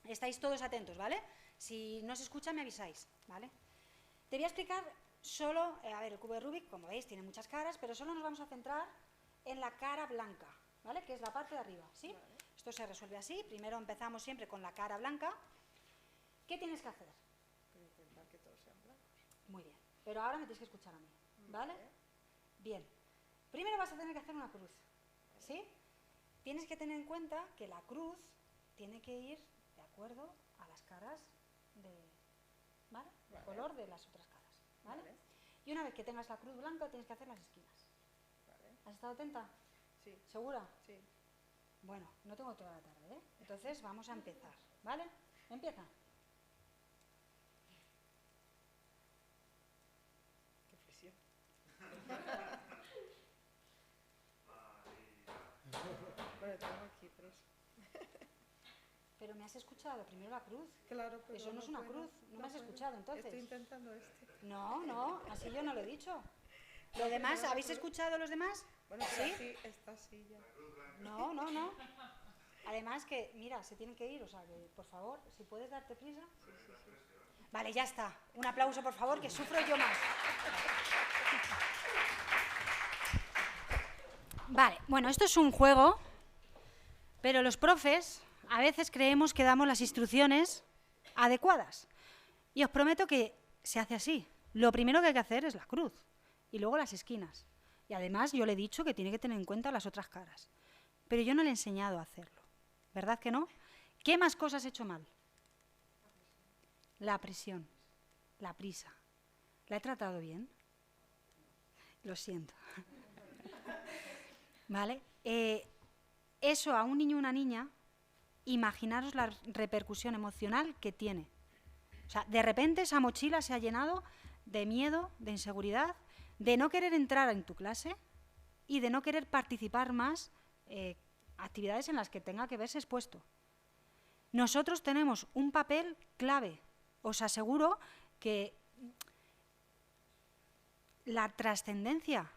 Estáis todos atentos, ¿vale? Si no se escucha, me avisáis, ¿vale? Te voy a explicar solo, a ver, el cubo de Rubik, como veis, tiene muchas caras, pero solo nos vamos a centrar en la cara blanca, ¿vale? Que es la parte de arriba, ¿sí? Vale. Esto se resuelve así. Primero empezamos siempre con la cara blanca. ¿Qué tienes que hacer? Intentar que todos sean blancos. Muy bien. Pero ahora me tienes que escuchar a mí, ¿vale? Bien. Primero vas a tener que hacer una cruz, ¿sí? Tienes que tener en cuenta que la cruz tiene que ir de acuerdo a las caras ¿vale? El color de las otras caras, ¿vale? Y una vez que tengas la cruz blanca, tienes que hacer las esquinas. Vale. ¿Has estado atenta? Sí. ¿Segura? Sí. Bueno, no tengo toda la tarde, ¿eh? Entonces vamos a empezar, ¿vale? Empieza. Qué presión. Bueno, tengo aquí 3. Pero me has escuchado primero la cruz. Claro, pero eso no es una cruz. No me has escuchado, entonces. Estoy intentando No, así yo no lo he dicho. ¿Lo demás? ¿Habéis escuchado los demás? Bueno, ¿sí? Esta sí ya. No. Además que, mira, se tienen que ir, o sea, que por favor, si puedes darte prisa. Sí. Vale, ya está. Un aplauso, por favor, que sufro yo más. Vale, bueno, esto es un juego, pero los profes a veces creemos que damos las instrucciones adecuadas. Y os prometo que se hace así. Lo primero que hay que hacer es la cruz. y luego las esquinas. Y además yo le he dicho que tiene que tener en cuenta las otras caras. Pero yo no le he enseñado a hacerlo. ¿Verdad que no? ¿Qué más cosas he hecho mal? La presión, la prisa. ¿La he tratado bien? Lo siento. ¿Vale? Eso a un niño o una niña, imaginaros la repercusión emocional que tiene. O sea, de repente esa mochila se ha llenado de miedo, de inseguridad, de no querer entrar en tu clase y de no querer participar más actividades en las que tenga que verse expuesto. Nosotros tenemos un papel clave. Os aseguro que la trascendencia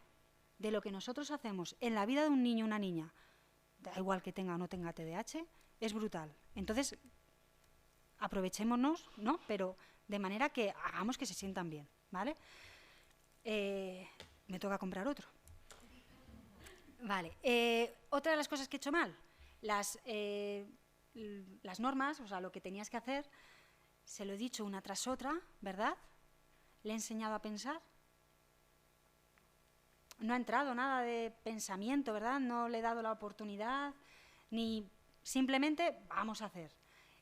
de lo que nosotros hacemos en la vida de un niño o una niña, da igual que tenga o no tenga TDAH, es brutal. Entonces, aprovechémonos, ¿no? Pero de manera que hagamos que se sientan bien, ¿vale? Me toca comprar otro. Vale. Otra de las cosas que he hecho mal, las normas, o sea, lo que tenías que hacer, se lo he dicho una tras otra, ¿verdad? Le he enseñado a pensar. No ha entrado nada de pensamiento, ¿verdad? No le he dado la oportunidad, ni simplemente vamos a hacer.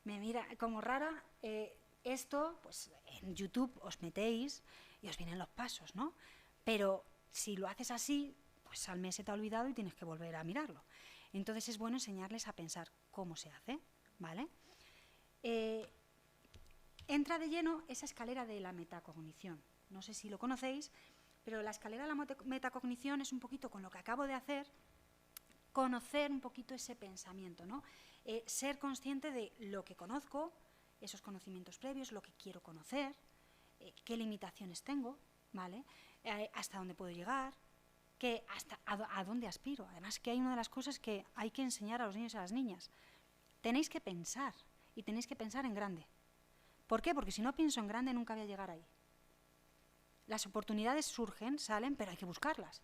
Me mira como rara. Esto, pues en YouTube os metéis y os vienen los pasos, ¿no? Pero si lo haces así, pues al mes se te ha olvidado y tienes que volver a mirarlo. Entonces es bueno enseñarles a pensar cómo se hace, ¿vale? Entra de lleno esa escalera de la metacognición. No sé si lo conocéis, pero la escalera de la metacognición es un poquito con lo que acabo de hacer, conocer un poquito ese pensamiento, ¿no? Ser consciente de lo que conozco, esos conocimientos previos, lo que quiero conocer, qué limitaciones tengo, ¿vale? Hasta dónde puedo llegar, a dónde aspiro. Además, que hay una de las cosas que hay que enseñar a los niños y a las niñas. Tenéis que pensar, y tenéis que pensar en grande. ¿Por qué? Porque si no pienso en grande nunca voy a llegar ahí. Las oportunidades surgen, salen, pero hay que buscarlas.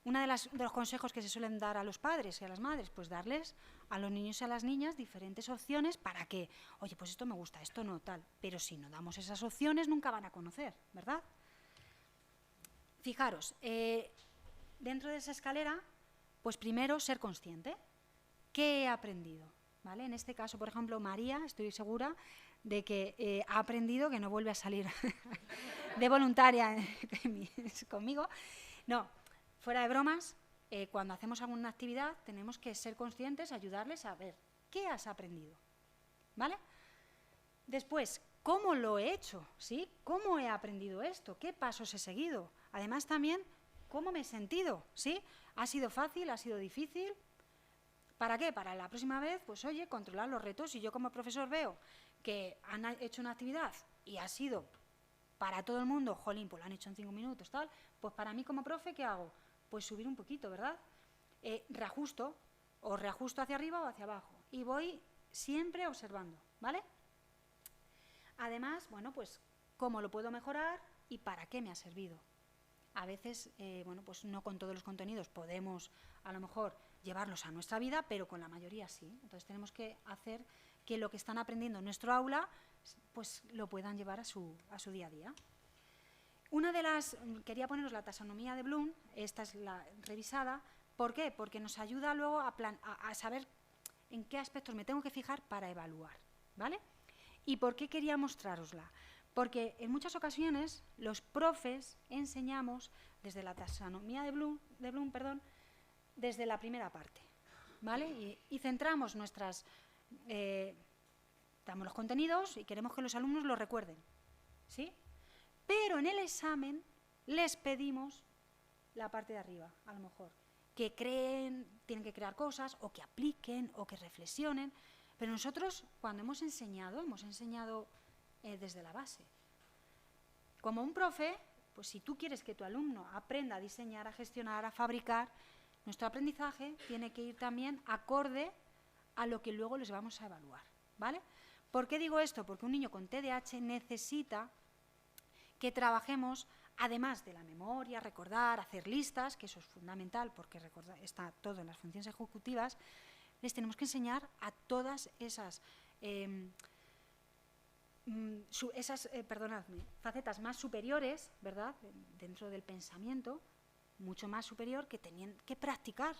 Uno de los consejos que se suelen dar a los padres y a las madres, pues darles a los niños y a las niñas diferentes opciones para que, oye, pues esto me gusta, esto no, tal. Pero si no damos esas opciones nunca van a conocer, ¿verdad? Fijaros, dentro de esa escalera, pues primero ser consciente. ¿Qué he aprendido? ¿Vale? En este caso, por ejemplo, María, estoy segura de que ha aprendido que no vuelve a salir de voluntaria conmigo. No, fuera de bromas, cuando hacemos alguna actividad tenemos que ser conscientes, ayudarles a ver qué has aprendido, ¿vale? Después, ¿cómo lo he hecho? ¿Sí? ¿Cómo he aprendido esto? ¿Qué pasos he seguido? Además también, ¿cómo me he sentido? ¿Sí? ¿Ha sido fácil? ¿Ha sido difícil? ¿Para qué? Para la próxima vez, pues oye, controlar los retos. Si yo como profesor veo que han hecho una actividad y ha sido para todo el mundo, jolín, pues lo han hecho en 5 minutos, tal, pues para mí como profe, ¿qué hago? Pues subir un poquito, ¿verdad? Reajusto, o reajusto hacia arriba o hacia abajo. Y voy siempre observando, ¿vale? Además, bueno, pues cómo lo puedo mejorar y para qué me ha servido. A veces, bueno, pues no con todos los contenidos podemos, a lo mejor, llevarlos a nuestra vida, pero con la mayoría sí. Entonces tenemos que hacer que lo que están aprendiendo en nuestro aula, pues lo puedan llevar a su día a día. Una de las, quería poneros la taxonomía de Bloom, esta es la revisada. ¿Por qué? Porque nos ayuda luego a saber en qué aspectos me tengo que fijar para evaluar, ¿vale? ¿Y por qué quería mostrárosla? Porque en muchas ocasiones los profes enseñamos desde la taxonomía de Bloom, desde la primera parte, ¿vale? Y centramos damos los contenidos y queremos que los alumnos lo recuerden, ¿sí? Pero en el examen les pedimos la parte de arriba, a lo mejor, que creen, tienen que crear cosas, o que apliquen, o que reflexionen. Pero nosotros, cuando hemos enseñado desde la base. Como un profe, pues si tú quieres que tu alumno aprenda a diseñar, a gestionar, a fabricar, nuestro aprendizaje tiene que ir también acorde a lo que luego les vamos a evaluar, ¿vale? ¿Por qué digo esto? Porque un niño con TDAH necesita que trabajemos, además de la memoria, recordar, hacer listas, que eso es fundamental porque recordar está todo en las funciones ejecutivas, les tenemos que enseñar a todas esas facetas más superiores, ¿verdad?, dentro del pensamiento, mucho más superior, que tenían que practicar,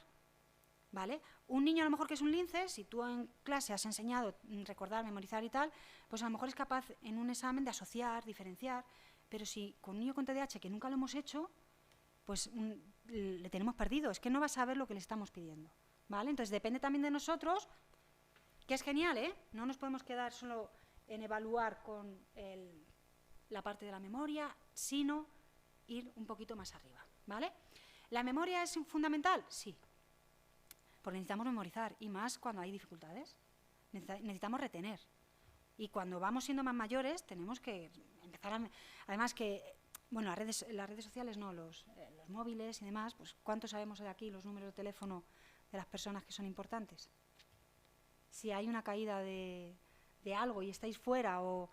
¿vale? Un niño a lo mejor que es un lince, si tú en clase has enseñado recordar, memorizar y tal, pues a lo mejor es capaz en un examen de asociar, diferenciar, pero si con un niño con TDAH que nunca lo hemos hecho, pues le tenemos perdido, es que no va a saber lo que le estamos pidiendo, ¿vale? Entonces depende también de nosotros, que es genial, ¿eh? No nos podemos quedar solo en evaluar con la parte de la memoria, sino ir un poquito más arriba, ¿vale? ¿La memoria es fundamental? Sí, porque necesitamos memorizar, y más cuando hay dificultades. Necesitamos retener. Y cuando vamos siendo más mayores, tenemos que empezar a... Además que, bueno, las redes sociales no, los móviles y demás, pues ¿cuánto sabemos de aquí los números de teléfono de las personas que son importantes? Si hay una caída de algo y estáis fuera o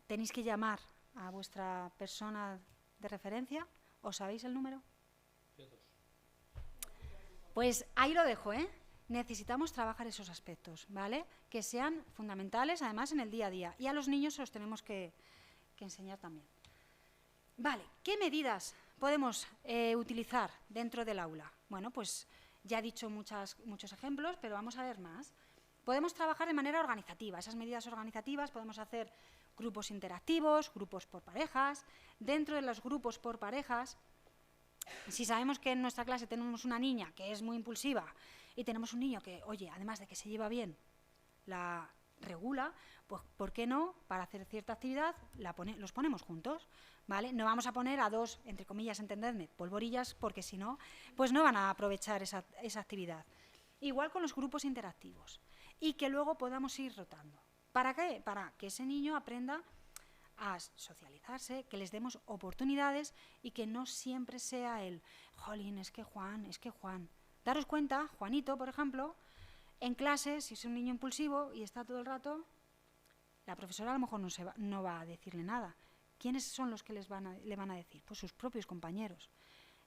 tenéis que llamar a vuestra persona de referencia, ¿os sabéis el número? Pues ahí lo dejo, ¿eh? Necesitamos trabajar esos aspectos, ¿vale? Que sean fundamentales, además, en el día a día. Y a los niños se los tenemos que enseñar también. Vale, ¿qué medidas podemos utilizar dentro del aula? Bueno, pues ya he dicho muchos ejemplos, pero vamos a ver más. Podemos trabajar de manera organizativa. Esas medidas organizativas podemos hacer grupos interactivos, grupos por parejas. Dentro de los grupos por parejas, si sabemos que en nuestra clase tenemos una niña que es muy impulsiva y tenemos un niño que, oye, además de que se lleva bien, la regula, pues ¿por qué no? Para hacer cierta actividad los ponemos juntos, ¿vale? No vamos a poner a dos, entre comillas, entendedme, polvorillas, porque si no, pues no van a aprovechar esa actividad. Igual con los grupos interactivos. Y que luego podamos ir rotando. ¿Para qué? Para que ese niño aprenda a socializarse, que les demos oportunidades y que no siempre sea el jolín, es que Juan. Daros cuenta, Juanito, por ejemplo, en clase, si es un niño impulsivo y está todo el rato, la profesora a lo mejor no va a decirle nada. ¿Quiénes son los que le van a decir? Pues sus propios compañeros.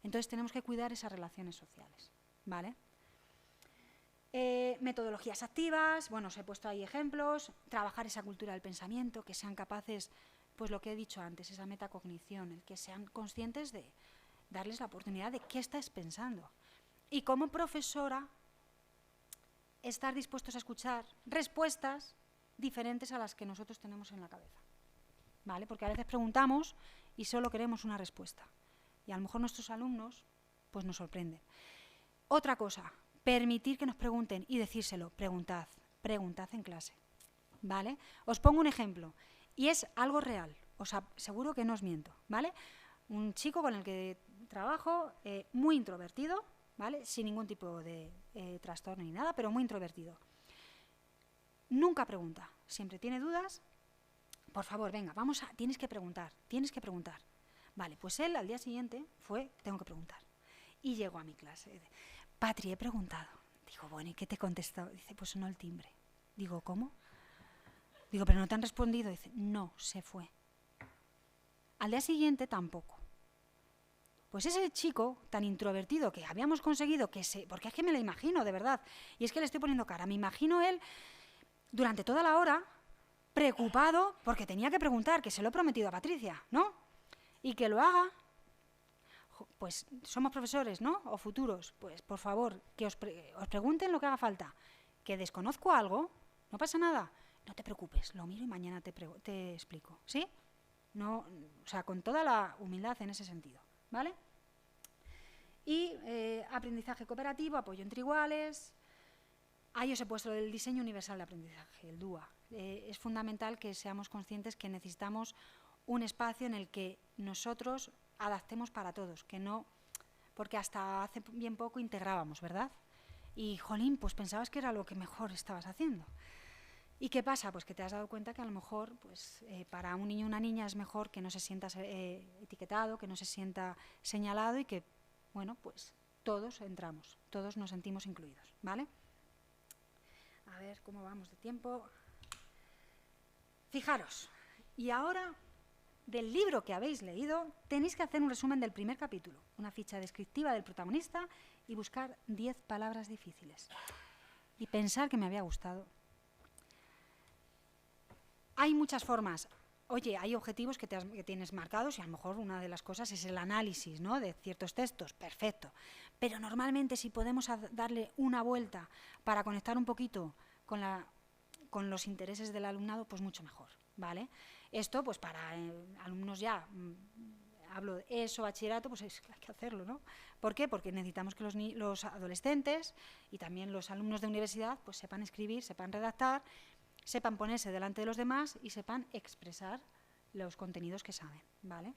Entonces tenemos que cuidar esas relaciones sociales, ¿vale? Metodologías activas, bueno, os he puesto ahí ejemplos, trabajar esa cultura del pensamiento, que sean capaces, pues lo que he dicho antes, esa metacognición, el que sean conscientes de darles la oportunidad de qué estás pensando. Y como profesora, estar dispuestos a escuchar respuestas diferentes a las que nosotros tenemos en la cabeza, ¿vale? Porque a veces preguntamos y solo queremos una respuesta. Y a lo mejor nuestros alumnos pues nos sorprenden. Otra cosa, permitir que nos pregunten y decírselo, preguntad en clase, ¿vale? Os pongo un ejemplo, y es algo real, os aseguro que no os miento, ¿vale? Un chico con el que trabajo, muy introvertido, ¿vale? Sin ningún tipo de trastorno ni nada, pero muy introvertido. Nunca pregunta, siempre tiene dudas. Por favor, venga, tienes que preguntar. Vale, pues él al día siguiente tengo que preguntar. Y llegó a mi clase. Patri, he preguntado. Digo, bueno, ¿y qué te he contestado? Dice, pues sonó el timbre. Digo, ¿cómo? Digo, ¿pero no te han respondido? Dice, no, se fue. Al día siguiente tampoco. Pues ese chico tan introvertido que habíamos conseguido porque es que me lo imagino, de verdad, y es que le estoy poniendo cara, me imagino él durante toda la hora preocupado porque tenía que preguntar, que se lo he prometido a Patricia, ¿no? Y que lo haga. Pues somos profesores, ¿no? O futuros, pues por favor, que os pregunten lo que haga falta. Que desconozco algo, no pasa nada, no te preocupes, lo miro y mañana te explico, ¿sí? No, o sea, con toda la humildad en ese sentido, ¿vale? Y aprendizaje cooperativo, apoyo entre iguales. Ahí os he puesto el diseño universal de aprendizaje, el DUA. Es fundamental que seamos conscientes que necesitamos un espacio en el que nosotros adaptemos para todos, que no, porque hasta hace bien poco integrábamos, ¿verdad? Y, jolín, pues pensabas que era lo que mejor estabas haciendo. ¿Y qué pasa? Pues que te has dado cuenta que a lo mejor pues, para un niño o una niña es mejor que no se sienta etiquetado, que no se sienta señalado y que, bueno, pues todos entramos, todos nos sentimos incluidos, ¿vale? A ver cómo vamos de tiempo. Fijaros, y ahora del libro que habéis leído tenéis que hacer un resumen del primer capítulo, una ficha descriptiva del protagonista y buscar 10 palabras difíciles. Y pensar que me había gustado. Hay muchas formas. oye, hay objetivos que tienes marcados y a lo mejor una de las cosas es el análisis, ¿no?, de ciertos textos, perfecto. Pero normalmente si podemos darle una vuelta para conectar un poquito con los intereses del alumnado, pues mucho mejor, ¿vale? Esto, pues para alumnos ya, hablo de ESO, bachillerato, pues hay que hacerlo, ¿no? ¿Por qué? Porque necesitamos que los adolescentes y también los alumnos de universidad pues sepan escribir, sepan redactar, sepan ponerse delante de los demás y sepan expresar los contenidos que saben, ¿vale?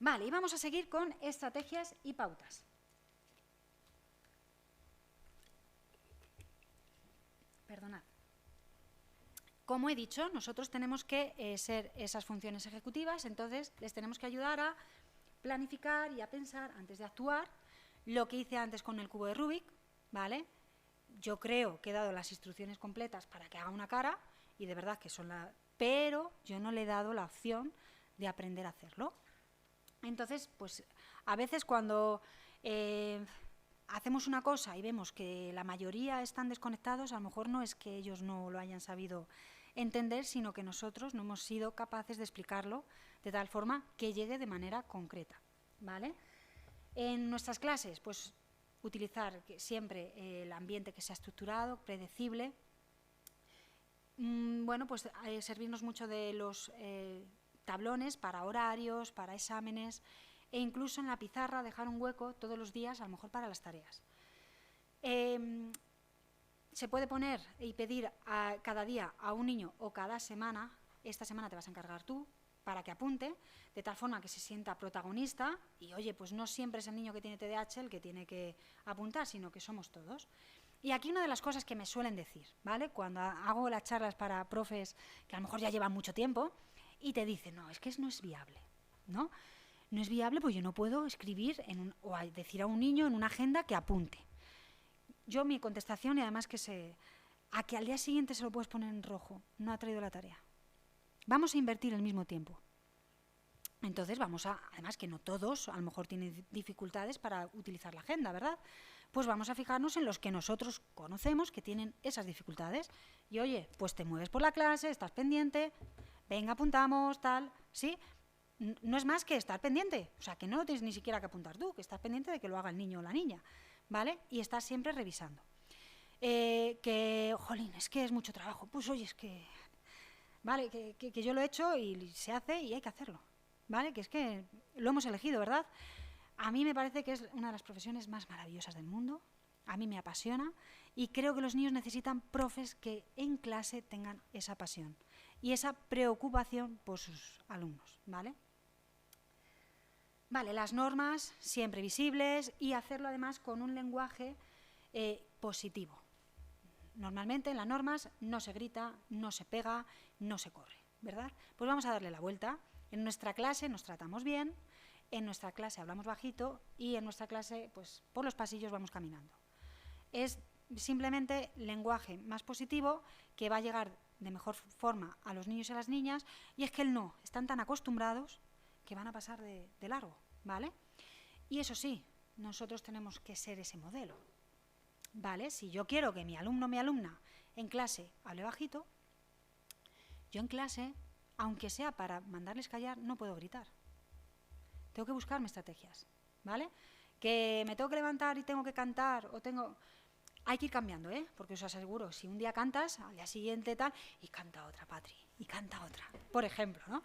Vale, y vamos a seguir con estrategias y pautas. Perdonad. Como he dicho, nosotros tenemos que ser esas funciones ejecutivas, entonces les tenemos que ayudar a planificar y a pensar antes de actuar, lo que hice antes con el cubo de Rubik, ¿vale? Yo creo que he dado las instrucciones completas para que haga una cara, y de verdad que son pero yo no le he dado la opción de aprender a hacerlo. Entonces, pues a veces cuando hacemos una cosa y vemos que la mayoría están desconectados, a lo mejor no es que ellos no lo hayan sabido entender, sino que nosotros no hemos sido capaces de explicarlo de tal forma que llegue de manera concreta, ¿vale? En nuestras clases, pues utilizar siempre el ambiente que sea estructurado, predecible. Bueno, pues servirnos mucho de los tablones para horarios, para exámenes, e incluso en la pizarra dejar un hueco todos los días, a lo mejor para las tareas. Se puede poner y pedir cada día a un niño o cada semana, esta semana te vas a encargar tú, para que apunte, de tal forma que se sienta protagonista y, oye, pues no siempre es el niño que tiene TDAH el que tiene que apuntar, sino que somos todos. Y aquí una de las cosas que me suelen decir, ¿vale? Cuando hago las charlas para profes que a lo mejor ya llevan mucho tiempo y te dicen, no, es que no es viable, ¿no? No es viable porque yo no puedo escribir o decir a un niño en una agenda que apunte. Yo mi contestación, y además a que al día siguiente se lo puedes poner en rojo, no ha traído la tarea. Vamos a invertir el mismo tiempo. Entonces además que no todos a lo mejor tienen dificultades para utilizar la agenda, ¿verdad? Pues vamos a fijarnos en los que nosotros conocemos que tienen esas dificultades. Y oye, pues te mueves por la clase, estás pendiente, venga, apuntamos, tal, ¿sí? No es más que estar pendiente, o sea, que no lo tienes ni siquiera que apuntar tú, que estás pendiente de que lo haga el niño o la niña, ¿vale? Y estás siempre revisando. Jolín, es que es mucho trabajo, pues oye, es que... ¿Vale? Que yo lo he hecho y se hace y hay que hacerlo, ¿vale? Que es que lo hemos elegido, ¿verdad? A mí me parece que es una de las profesiones más maravillosas del mundo, a mí me apasiona y creo que los niños necesitan profes que en clase tengan esa pasión y esa preocupación por sus alumnos, ¿vale? Vale, las normas siempre visibles y hacerlo además con un lenguaje positivo. Normalmente en las normas no se grita, no se pega, no se corre, ¿verdad? Pues vamos a darle la vuelta. En nuestra clase nos tratamos bien, en nuestra clase hablamos bajito y en nuestra clase, pues por los pasillos vamos caminando. Es simplemente lenguaje más positivo que va a llegar de mejor forma a los niños y a las niñas, y es que están tan acostumbrados que van a pasar de largo, ¿vale? Y eso sí, nosotros tenemos que ser ese modelo. ¿Vale? Si yo quiero que mi alumno o mi alumna en clase hable bajito, yo en clase, aunque sea para mandarles callar, no puedo gritar. Tengo que buscarme estrategias, ¿vale? Que me tengo que levantar y tengo que cantar Hay que ir cambiando, ¿eh? Porque os aseguro, si un día cantas, al día siguiente tal, y canta otra, Patri, y canta otra, por ejemplo, ¿no?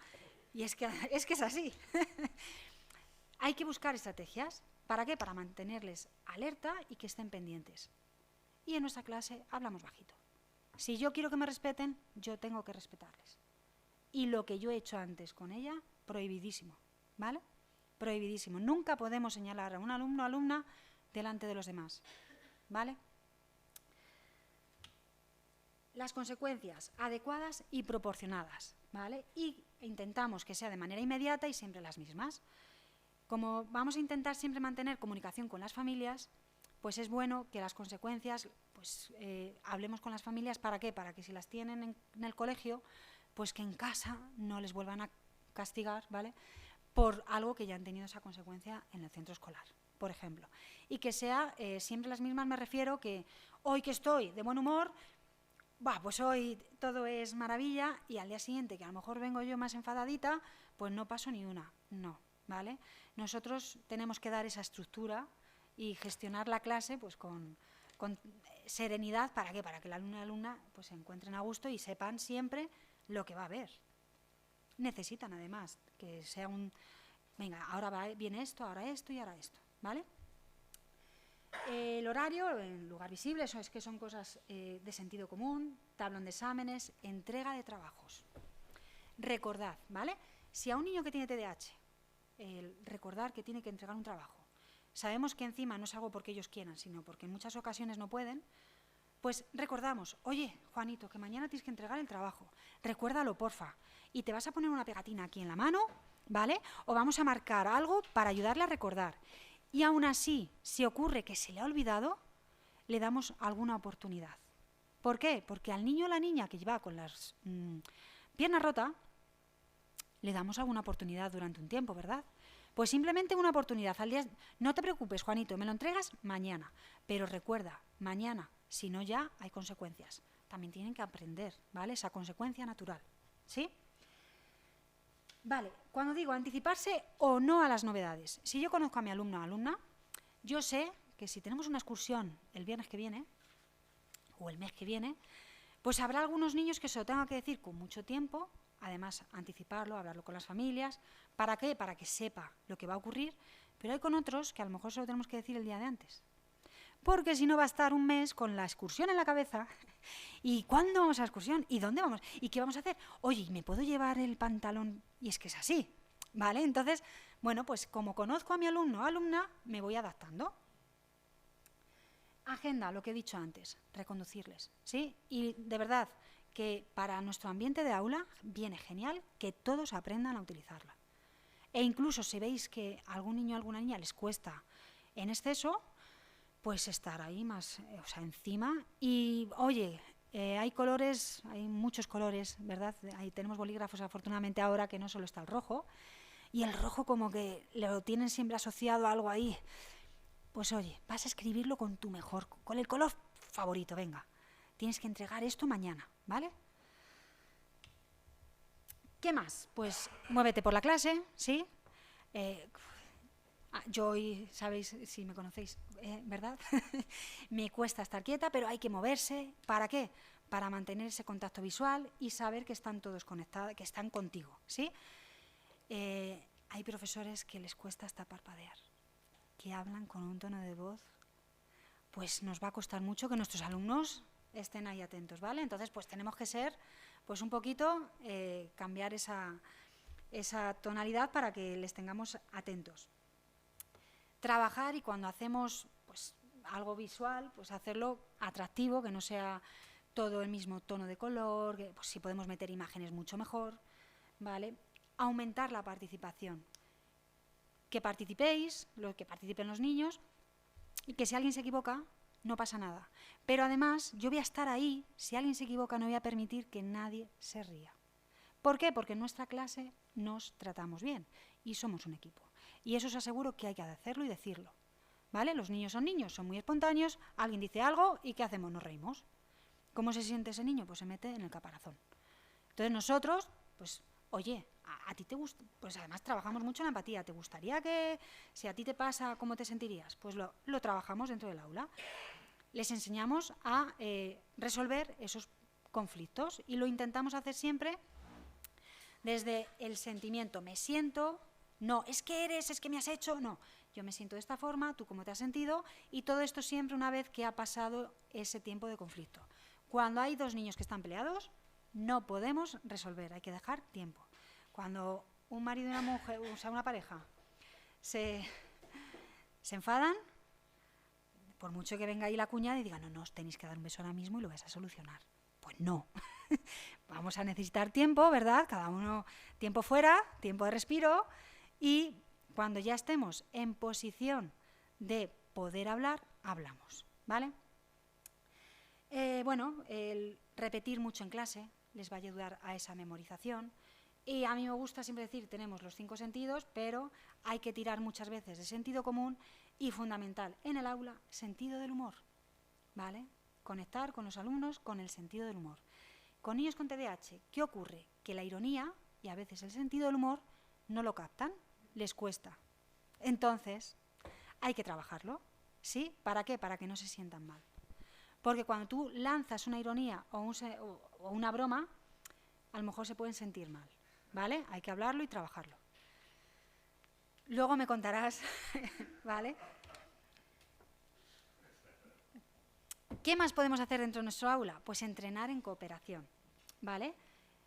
Y es que es así. Hay que buscar estrategias. ¿Para qué? Para mantenerles alerta y que estén pendientes. Y en nuestra clase hablamos bajito. Si yo quiero que me respeten, yo tengo que respetarles. Y lo que yo he hecho antes con ella, prohibidísimo, ¿vale? Prohibidísimo. Nunca podemos señalar a un alumno o alumna delante de los demás, ¿vale? Las consecuencias adecuadas y proporcionadas, ¿vale? Y intentamos que sea de manera inmediata y siempre las mismas. Como vamos a intentar siempre mantener comunicación con las familias, pues es bueno que las consecuencias, pues hablemos con las familias. ¿Para qué? Para que si las tienen en el colegio, pues que en casa no les vuelvan a castigar, ¿vale? Por algo que ya han tenido esa consecuencia en el centro escolar, por ejemplo. Y que sea siempre las mismas, me refiero que hoy que estoy de buen humor, pues hoy todo es maravilla y al día siguiente, que a lo mejor vengo yo más enfadadita, pues no paso ni una. No, ¿vale? Nosotros tenemos que dar esa estructura y gestionar la clase pues con serenidad. ¿Para qué? Para que el alumno y la alumna pues, se encuentren a gusto y sepan siempre lo que va a haber. Necesitan además que sea un... Venga, ahora viene esto y ahora esto, ¿vale? El horario, el lugar visible, eso es que son cosas de sentido común, tablón de exámenes, entrega de trabajos. Recordad, ¿vale? Si a un niño que tiene TDAH, recordar que tiene que entregar un trabajo, sabemos que encima no es algo porque ellos quieran, sino porque en muchas ocasiones no pueden, pues recordamos, oye, Juanito, que mañana tienes que entregar el trabajo, recuérdalo, porfa, y te vas a poner una pegatina aquí en la mano, ¿vale? O vamos a marcar algo para ayudarle a recordar. Y aún así, si ocurre que se le ha olvidado, le damos alguna oportunidad. ¿Por qué? Porque al niño o la niña que lleva con las piernas rotas, le damos alguna oportunidad durante un tiempo, ¿verdad? Pues simplemente una oportunidad. Al día, no te preocupes, Juanito, me lo entregas mañana. Pero recuerda, mañana, si no ya hay consecuencias. También tienen que aprender, ¿vale? Esa consecuencia natural, ¿sí? Vale, cuando digo anticiparse o no a las novedades, si yo conozco a mi alumno o alumna, yo sé que si tenemos una excursión el viernes que viene o el mes que viene, pues habrá algunos niños que se lo tenga que decir con mucho tiempo, además anticiparlo, hablarlo con las familias. ¿Para qué? Para que sepa lo que va a ocurrir, pero hay con otros que a lo mejor se lo tenemos que decir el día de antes. Porque si no va a estar un mes con la excursión en la cabeza. ¿Y cuándo vamos a la excursión? ¿Y dónde vamos? ¿Y qué vamos a hacer? Oye, ¿me puedo llevar el pantalón? Y es que es así, ¿vale? Entonces, bueno, pues como conozco a mi alumno o alumna, me voy adaptando. Agenda, lo que he dicho antes, reconducirles, ¿sí? Y de verdad que para nuestro ambiente de aula viene genial que todos aprendan a utilizarla. E incluso si veis que a algún niño o alguna niña les cuesta en exceso, pues estar ahí más, encima. Y, oye, hay colores, hay muchos colores, ¿verdad? Ahí tenemos bolígrafos, afortunadamente, ahora que no solo está el rojo. Y el rojo como que lo tienen siempre asociado a algo ahí. Pues, oye, vas a escribirlo con tu mejor, con el color favorito, venga. Tienes que entregar esto mañana, ¿vale? ¿Qué más? Pues, muévete por la clase, ¿sí? Yo hoy, sabéis, si me conocéis, ¿verdad? Me cuesta estar quieta, pero hay que moverse. ¿Para qué? Para mantener ese contacto visual y saber que están todos conectados, que están contigo, ¿sí? Hay profesores que les cuesta hasta parpadear, que hablan con un tono de voz. Pues nos va a costar mucho que nuestros alumnos estén ahí atentos, ¿vale? Entonces, pues tenemos que ser, pues un poquito, cambiar esa tonalidad para que les tengamos atentos. Trabajar, y cuando hacemos pues, algo visual, pues hacerlo atractivo, que no sea todo el mismo tono de color, que, pues, si podemos meter imágenes mucho mejor, ¿vale? Aumentar la participación. Que participéis, que participen los niños, y que si alguien se equivoca, no pasa nada. Pero además, yo voy a estar ahí, si alguien se equivoca, no voy a permitir que nadie se ría. ¿Por qué? Porque en nuestra clase nos tratamos bien y somos un equipo. Y eso os aseguro que hay que hacerlo y decirlo, ¿vale? Los niños, son muy espontáneos, alguien dice algo y ¿qué hacemos? Nos reímos. ¿Cómo se siente ese niño? Pues se mete en el caparazón. Entonces nosotros, pues, oye, a ti te gusta, pues además trabajamos mucho en la empatía. ¿Te gustaría que, si a ti te pasa, cómo te sentirías? Pues lo trabajamos dentro del aula. Les enseñamos a resolver esos conflictos y lo intentamos hacer siempre desde el sentimiento. Me siento... No, es que me has hecho, no. Yo me siento de esta forma, tú cómo te has sentido, y todo esto siempre una vez que ha pasado ese tiempo de conflicto. Cuando hay dos niños que están peleados, no podemos resolver, hay que dejar tiempo. Cuando un marido y una mujer, o sea, una pareja, se enfadan, por mucho que venga ahí la cuñada y diga, no, os tenéis que dar un beso ahora mismo y lo vais a solucionar. Pues no. Vamos a necesitar tiempo, ¿verdad? Cada uno, tiempo fuera, tiempo de respiro. Y cuando ya estemos en posición de poder hablar, hablamos, ¿vale? Bueno, el repetir mucho en clase les va a ayudar a esa memorización. Y a mí me gusta siempre decir, tenemos los 5 sentidos, pero hay que tirar muchas veces de sentido común y, fundamental, en el aula, sentido del humor, ¿vale? conectar con los alumnos con el sentido del humor. Con niños con TDAH, ¿qué ocurre? Que la ironía y a veces el sentido del humor no lo captan, les cuesta. Entonces, hay que trabajarlo, ¿sí? ¿Para qué? Para que no se sientan mal. Porque cuando tú lanzas una ironía o una broma, a lo mejor se pueden sentir mal, ¿vale? Hay que hablarlo y trabajarlo. Luego me contarás, ¿vale? ¿Qué más podemos hacer dentro de nuestro aula? Pues entrenar en cooperación, ¿vale?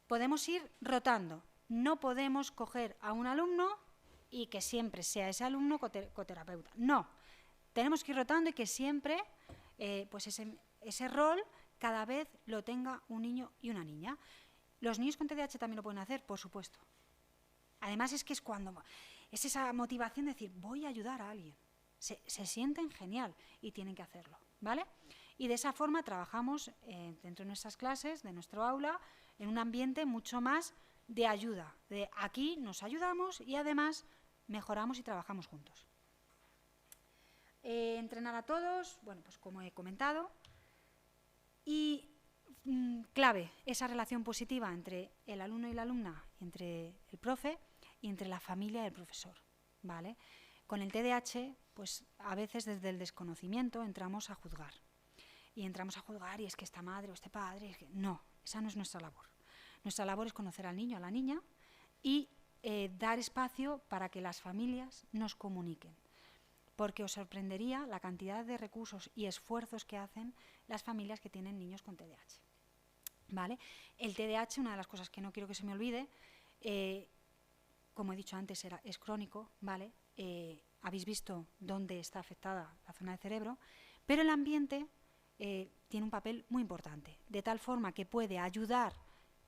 Podemos ir rotando. No podemos coger a un alumno y que siempre sea ese alumno coterapeuta. No, tenemos que ir rotando y que siempre pues ese rol cada vez lo tenga un niño y una niña. Los niños con TDAH también lo pueden hacer, por supuesto. Además es que es esa motivación de decir, voy a ayudar a alguien. Se sienten genial y tienen que hacerlo, ¿vale? Y de esa forma trabajamos dentro de nuestras clases, de nuestro aula, en un ambiente mucho más de ayuda. De aquí nos ayudamos y además mejoramos y trabajamos juntos. Entrenar a todos, bueno, pues como he comentado. Y clave, esa relación positiva entre el alumno y la alumna, entre el profe y entre la familia y el profesor, ¿vale? Con el TDAH, pues a veces desde el desconocimiento entramos a juzgar. Y entramos a juzgar y es que esta madre o este padre, es que no, esa no es nuestra labor. Nuestra labor es conocer al niño, a la niña y dar espacio para que las familias nos comuniquen. Porque os sorprendería la cantidad de recursos y esfuerzos que hacen las familias que tienen niños con TDAH. ¿Vale? El TDAH, una de las cosas que no quiero que se me olvide, como he dicho antes, es crónico, ¿vale? Habéis visto dónde está afectada la zona del cerebro, pero el ambiente tiene un papel muy importante, de tal forma que puede ayudar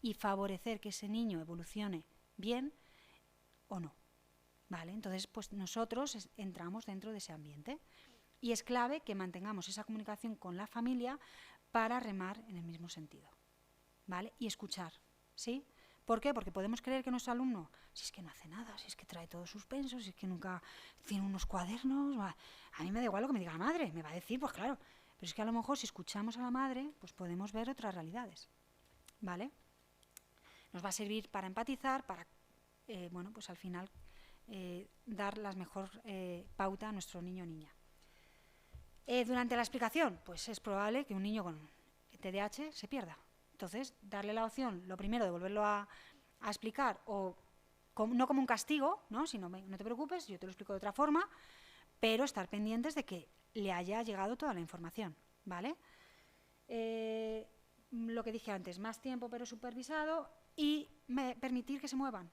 y favorecer que ese niño evolucione bien o no. ¿Vale? Entonces, pues nosotros entramos dentro de ese ambiente y es clave que mantengamos esa comunicación con la familia para remar en el mismo sentido, ¿vale? Y escuchar, ¿sí? ¿Por qué? Porque podemos creer que nuestro alumno, si es que no hace nada, si es que trae todos sus pensos, si es que nunca tiene unos cuadernos, a mí me da igual lo que me diga la madre, me va a decir, pues claro, pero es que a lo mejor si escuchamos a la madre, pues podemos ver otras realidades, ¿vale? Nos va a servir para empatizar, para, bueno, pues al final dar la mejor pauta a nuestro niño o niña. Durante la explicación, pues es probable que un niño con TDAH se pierda. Entonces, darle la opción, lo primero, de volverlo a explicar, o no como un castigo, ¿no? Sino, no te preocupes, yo te lo explico de otra forma, pero estar pendientes de que le haya llegado toda la información, ¿vale? Lo que dije antes, más tiempo pero supervisado y permitir que se muevan.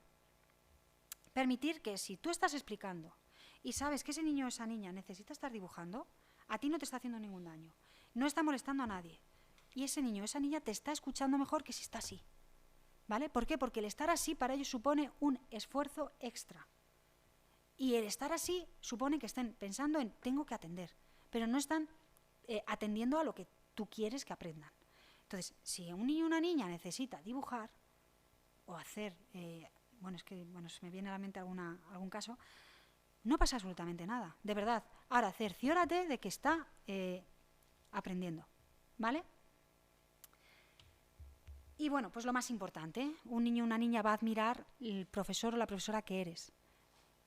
Permitir que si tú estás explicando y sabes que ese niño o esa niña necesita estar dibujando, a ti no te está haciendo ningún daño, no está molestando a nadie. Y ese niño o esa niña te está escuchando mejor que si está así. ¿Vale? ¿Por qué? Porque el estar así para ellos supone un esfuerzo extra. Y el estar así supone que estén pensando en tengo que atender, pero no están atendiendo a lo que tú quieres que aprendan. Entonces, si un niño o una niña necesita dibujar o hacer... bueno, es que se me viene a la mente algún caso, no pasa absolutamente nada, de verdad. Ahora, cerciórate de que está aprendiendo, ¿vale? Y bueno, pues lo más importante, un niño o una niña va a admirar el profesor o la profesora que eres,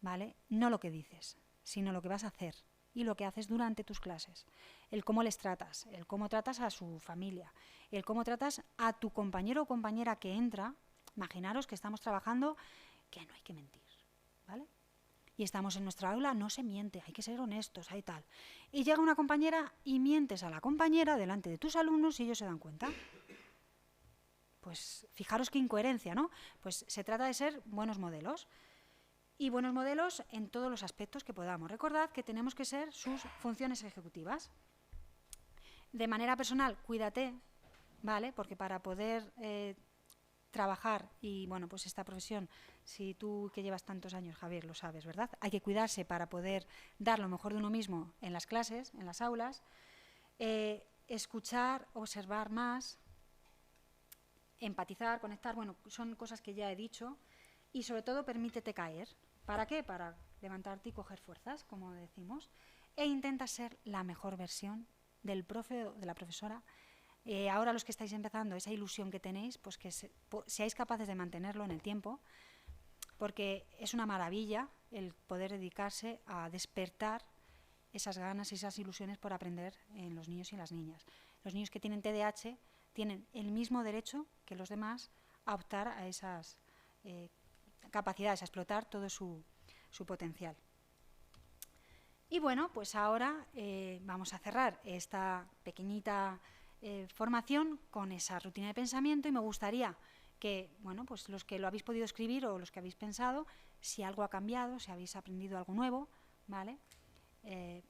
¿vale? No lo que dices, sino lo que vas a hacer y lo que haces durante tus clases. El cómo les tratas, el cómo tratas a su familia, el cómo tratas a tu compañero o compañera que entra. Imaginaros que estamos trabajando, que no hay que mentir, ¿vale? Y estamos en nuestra aula, no se miente, hay que ser honestos, hay tal. Y llega una compañera y mientes a la compañera delante de tus alumnos y ellos se dan cuenta. Pues fijaros qué incoherencia, ¿no? Pues se trata de ser buenos modelos. Y buenos modelos en todos los aspectos que podamos. Recordad que tenemos que ser sus funciones ejecutivas. De manera personal, cuídate, ¿vale? Porque para poder trabajar y, bueno, pues esta profesión, si tú que llevas tantos años, Javier, lo sabes, ¿verdad? Hay que cuidarse para poder dar lo mejor de uno mismo en las clases, en las aulas. Escuchar, observar más, empatizar, conectar, bueno, son cosas que ya he dicho. Y sobre todo, permítete caer. ¿Para qué? Para levantarte y coger fuerzas, como decimos. E intenta ser la mejor versión del profe o de la profesora, ahora los que estáis empezando, esa ilusión que tenéis, pues que seáis capaces de mantenerlo en el tiempo, porque es una maravilla el poder dedicarse a despertar esas ganas y esas ilusiones por aprender en los niños y las niñas. Los niños que tienen TDAH tienen el mismo derecho que los demás a optar a esas capacidades, a explotar todo su potencial. Y bueno, pues ahora vamos a cerrar esta pequeñita formación con esa rutina de pensamiento, y me gustaría que, bueno, pues los que lo habéis podido escribir o los que habéis pensado, si algo ha cambiado, si habéis aprendido algo nuevo, ¿vale?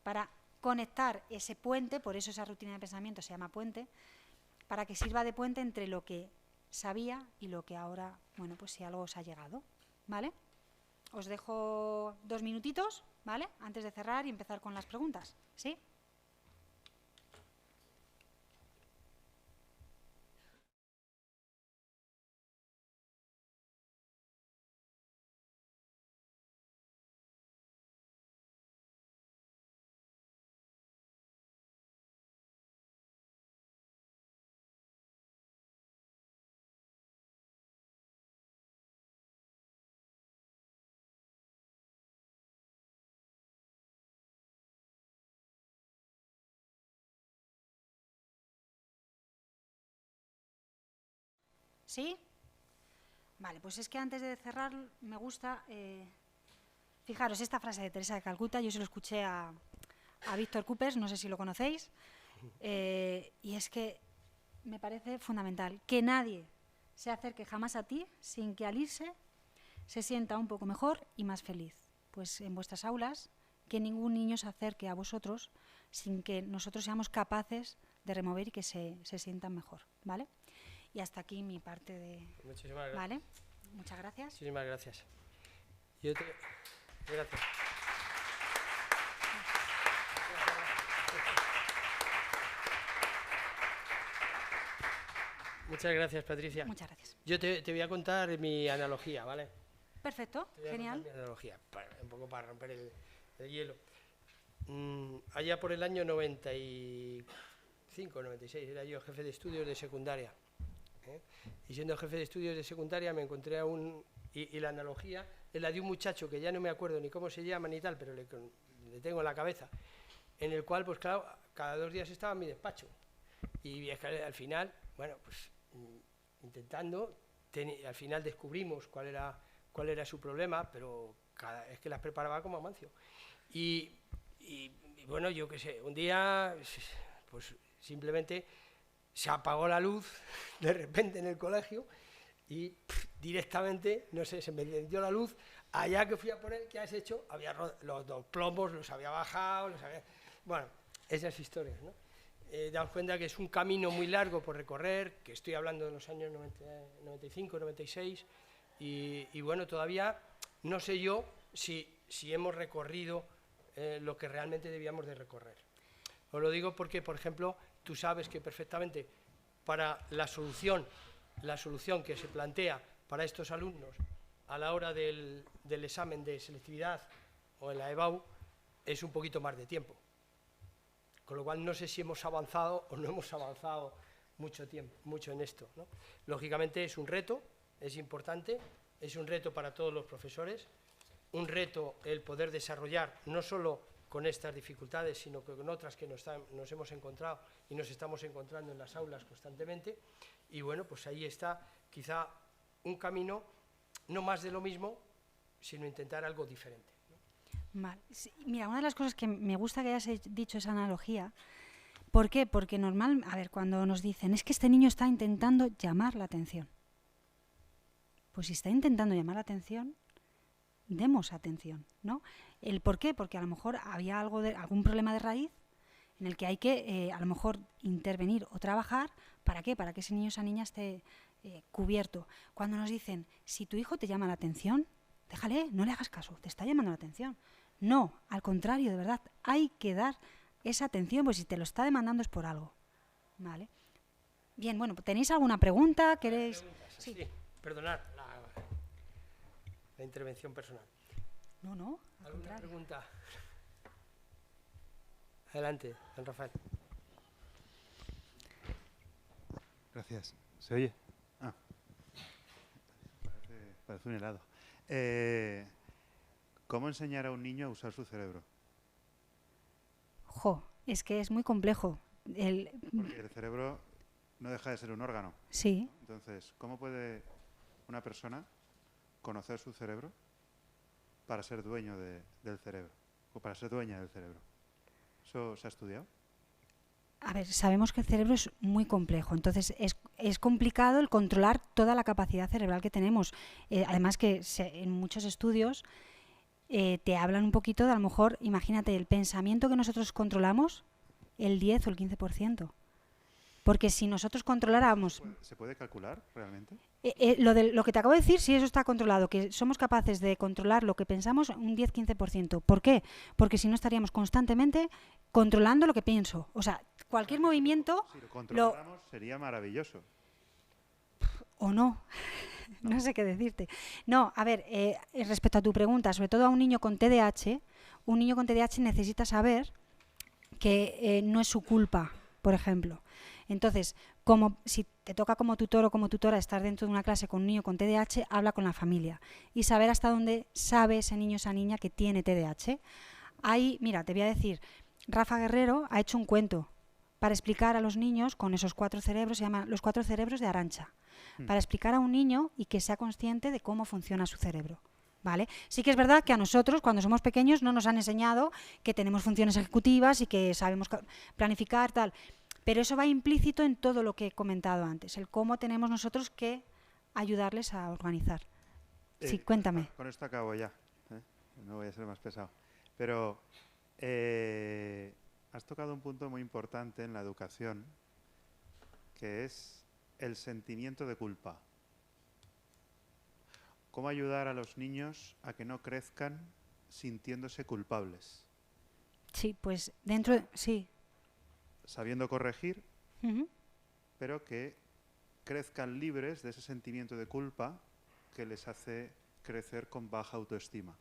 Para conectar ese puente, por eso esa rutina de pensamiento se llama puente, para que sirva de puente entre lo que sabía y lo que ahora, bueno, pues si algo os ha llegado, ¿vale? Os dejo 2 minutitos, ¿vale? Antes de cerrar y empezar con las preguntas, ¿sí? ¿Sí? Vale, pues es que antes de cerrar me gusta, fijaros, esta frase de Teresa de Calcuta, yo se lo escuché a Víctor Coopers, no sé si lo conocéis, y es que me parece fundamental que nadie se acerque jamás a ti sin que al irse se sienta un poco mejor y más feliz. Pues en vuestras aulas, que ningún niño se acerque a vosotros sin que nosotros seamos capaces de remover y que se sientan mejor, ¿vale? Y hasta aquí mi parte de... Muchísimas gracias. ¿Vale? Muchas gracias. Muchísimas gracias. Gracias. Muchas gracias, Patricia. Muchas gracias. Yo te voy a contar mi analogía, ¿vale? Perfecto, Te voy a genial. contar mi analogía, un poco para romper el hielo. Allá por el año 95, 96, era yo jefe de estudios de secundaria. Y siendo jefe de estudios de secundaria me encontré a y la analogía es la de un muchacho que ya no me acuerdo ni cómo se llama ni tal, pero le tengo en la cabeza, en el cual, pues claro, cada 2 días estaba en mi despacho. Y al final, bueno, pues intentando, al final descubrimos cuál era su problema, pero es que las preparaba como Amancio. Y bueno, yo qué sé, un día, pues simplemente se apagó la luz de repente en el colegio y directamente, no sé, se me encendió la luz. Allá que fui a por él, ¿qué has hecho? Los 2 plombos los había bajado, bueno, esas historias, ¿no? Daos cuenta que es un camino muy largo por recorrer, que estoy hablando de los años 95, 96, y bueno, todavía no sé yo si hemos recorrido lo que realmente debíamos de recorrer. Os lo digo porque, por ejemplo, tú sabes que perfectamente para la solución que se plantea para estos alumnos a la hora del examen de selectividad o en la EBAU es un poquito más de tiempo. Con lo cual no sé si hemos avanzado o no hemos avanzado mucho en esto, ¿no? Lógicamente es un reto, es importante, es un reto para todos los profesores, un reto el poder desarrollar no solo con estas dificultades, sino que con otras que nos hemos encontrado y nos estamos encontrando en las aulas constantemente. Y bueno, pues ahí está quizá un camino, no más de lo mismo, sino intentar algo diferente, ¿no? Vale. Sí, mira, una de las cosas que me gusta que hayas dicho esa analogía, ¿por qué? Porque a ver, cuando nos dicen, es que este niño está intentando llamar la atención. Pues si está intentando llamar la atención, demos atención, ¿no? ¿El por qué? Porque a lo mejor había algún problema de raíz en el que hay que, a lo mejor, intervenir o trabajar. ¿Para qué? Para que ese niño o esa niña esté cubierto. Cuando nos dicen, si tu hijo te llama la atención, déjale, no le hagas caso, te está llamando la atención. No, al contrario, de verdad, hay que dar esa atención, pues si te lo está demandando es por algo. ¿Vale? Bien, bueno, ¿tenéis alguna pregunta? ¿Queréis? Sí, perdonad la intervención personal. No, al ¿Alguna contrario. pregunta? Adelante, don Rafael. Gracias. ¿Se oye? Ah. Parece un helado. ¿Cómo enseñar a un niño a usar su cerebro? Jo, es que es muy complejo. Porque el cerebro no deja de ser un órgano. Sí. Entonces, ¿cómo puede una persona conocer su cerebro para ser dueño del cerebro? O para ser dueña del cerebro. ¿Eso se ha estudiado? A ver, sabemos que el cerebro es muy complejo, entonces es complicado el controlar toda la capacidad cerebral que tenemos. Además que en muchos estudios te hablan un poquito de, a lo mejor, imagínate, el pensamiento que nosotros controlamos, el 10 o el 15%. Porque si nosotros controláramos... ¿Se puede calcular realmente? Lo que te acabo de decir, sí, eso está controlado, que somos capaces de controlar lo que pensamos un 10-15%. ¿Por qué? Porque si no estaríamos constantemente controlando lo que pienso. O sea, cualquier movimiento... Si lo controláramos sería maravilloso. O no. No sé qué decirte. No, a ver, respecto a tu pregunta, sobre todo a un niño con TDAH necesita saber que no es su culpa, por ejemplo. Entonces, si te toca como tutor o como tutora estar dentro de una clase con un niño con TDAH, habla con la familia y saber hasta dónde sabe ese niño o esa niña que tiene TDAH. Ahí, mira, te voy a decir, Rafa Guerrero ha hecho un cuento para explicar a los niños con esos 4 cerebros, se llama Los 4 cerebros de Arantxa, para explicar a un niño y que sea consciente de cómo funciona su cerebro. ¿Vale? Sí que es verdad que a nosotros, cuando somos pequeños, no nos han enseñado que tenemos funciones ejecutivas y que sabemos planificar, tal. Pero eso va implícito en todo lo que he comentado antes, el cómo tenemos nosotros que ayudarles a organizar. Sí, cuéntame. Con esto acabo ya, no voy a ser más pesado. Pero has tocado un punto muy importante en la educación, que es el sentimiento de culpa. ¿Cómo ayudar a los niños a que no crezcan sintiéndose culpables? Sí, pues sí. Sabiendo corregir, pero que crezcan libres de ese sentimiento de culpa que les hace crecer con baja autoestima.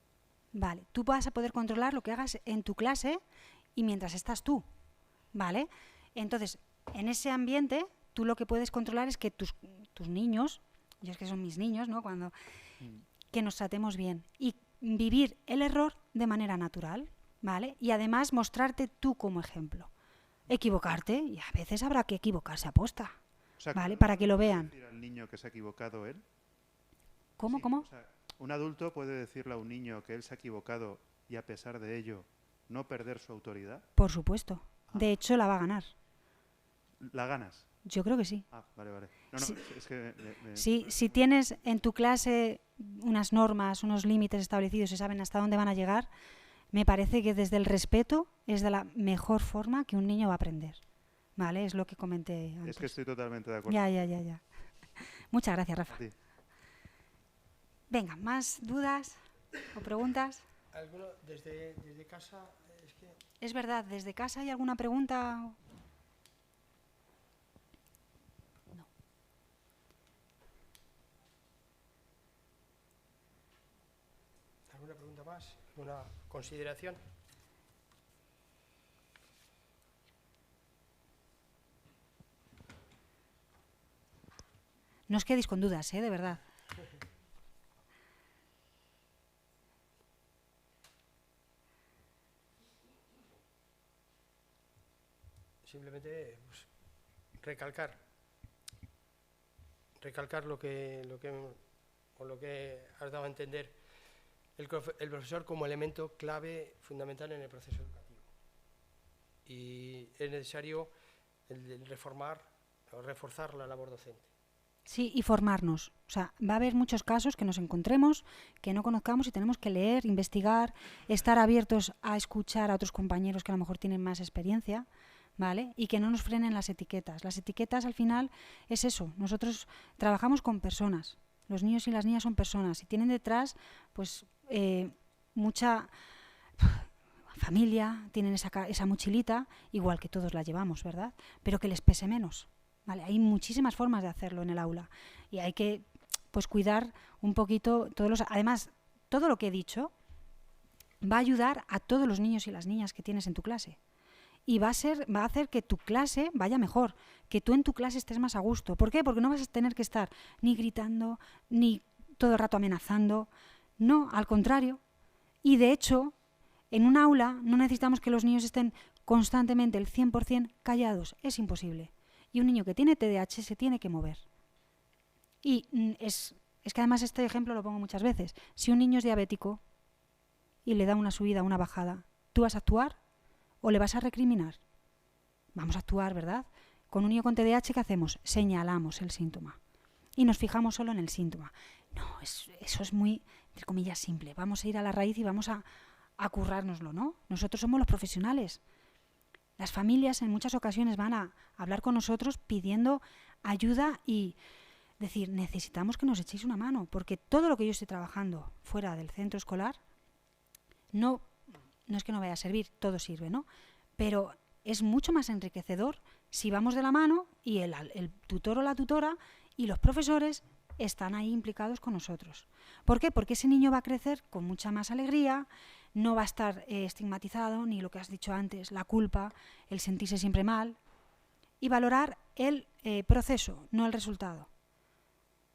Vale, tú vas a poder controlar lo que hagas en tu clase y mientras estás tú, ¿vale? Entonces, en ese ambiente, tú lo que puedes controlar es que tus niños, yo es que son mis niños, ¿no? Que nos tratemos bien y vivir el error de manera natural, ¿vale? Y además mostrarte tú como ejemplo. Equivocarte, y a veces habrá que equivocarse aposta, O sea, ¿vale? Para que lo vean. ¿Puede decir al niño que se ha equivocado él? ¿Cómo? Sí, ¿Cómo? O sea, un adulto puede decirle a un niño que él se ha equivocado y a pesar de ello no perder su autoridad. Por supuesto. De hecho, la va a ganar. ¿La ganas? Yo creo que sí. Ah, vale. No, Sí. es que... Si tienes en tu clase unas normas, unos límites establecidos y saben hasta dónde van a llegar, me parece que desde el respeto es de la mejor forma que un niño va a aprender. ¿Vale? Es lo que comenté antes. Es que estoy totalmente de acuerdo. Ya. Muchas gracias, Rafa. Sí. Venga, ¿más dudas o preguntas? ¿Alguno desde casa? Es verdad, ¿desde casa hay alguna pregunta? No. ¿Alguna pregunta más? ¿Alguna consideración? No os quedéis con dudas, de verdad. Simplemente recalcar lo que has dado a entender, el profesor como elemento clave fundamental en el proceso educativo. Y es necesario el reforzar la labor docente. Sí, y formarnos. O sea, va a haber muchos casos que nos encontremos, que no conozcamos y tenemos que leer, investigar, estar abiertos a escuchar a otros compañeros que a lo mejor tienen más experiencia, ¿vale? Y que no nos frenen las etiquetas. Las etiquetas al final es eso. Nosotros trabajamos con personas. Los niños y las niñas son personas y tienen detrás pues mucha familia, tienen esa mochilita, igual que todos la llevamos, ¿verdad? Pero que les pese menos. ¿Vale? Hay muchísimas formas de hacerlo en el aula y hay que pues cuidar un poquito además todo lo que he dicho va a ayudar a todos los niños y las niñas que tienes en tu clase y va a hacer que tu clase vaya mejor, que tú en tu clase estés más a gusto. ¿Por qué? Porque no vas a tener que estar ni gritando, ni todo el rato amenazando. No, al contrario. Y de hecho, en un aula no necesitamos que los niños estén constantemente el 100% callados. Es imposible. Y un niño que tiene TDAH se tiene que mover. Y es que además este ejemplo lo pongo muchas veces. Si un niño es diabético y le da una subida, una bajada, ¿tú vas a actuar o le vas a recriminar? Vamos a actuar, ¿verdad? Con un niño con TDAH, ¿qué hacemos? Señalamos el síntoma y nos fijamos solo en el síntoma. No, eso es muy, entre comillas, simple. Vamos a ir a la raíz y vamos a currárnoslo, ¿no? Nosotros somos los profesionales. Las familias en muchas ocasiones van a hablar con nosotros pidiendo ayuda y decir, necesitamos que nos echéis una mano, porque todo lo que yo estoy trabajando fuera del centro escolar no es que no vaya a servir, todo sirve, ¿no? Pero es mucho más enriquecedor si vamos de la mano y el tutor o la tutora y los profesores están ahí implicados con nosotros. ¿Por qué? Porque ese niño va a crecer con mucha más alegría, no va a estar estigmatizado, ni lo que has dicho antes, la culpa, el sentirse siempre mal, y valorar el proceso, no el resultado.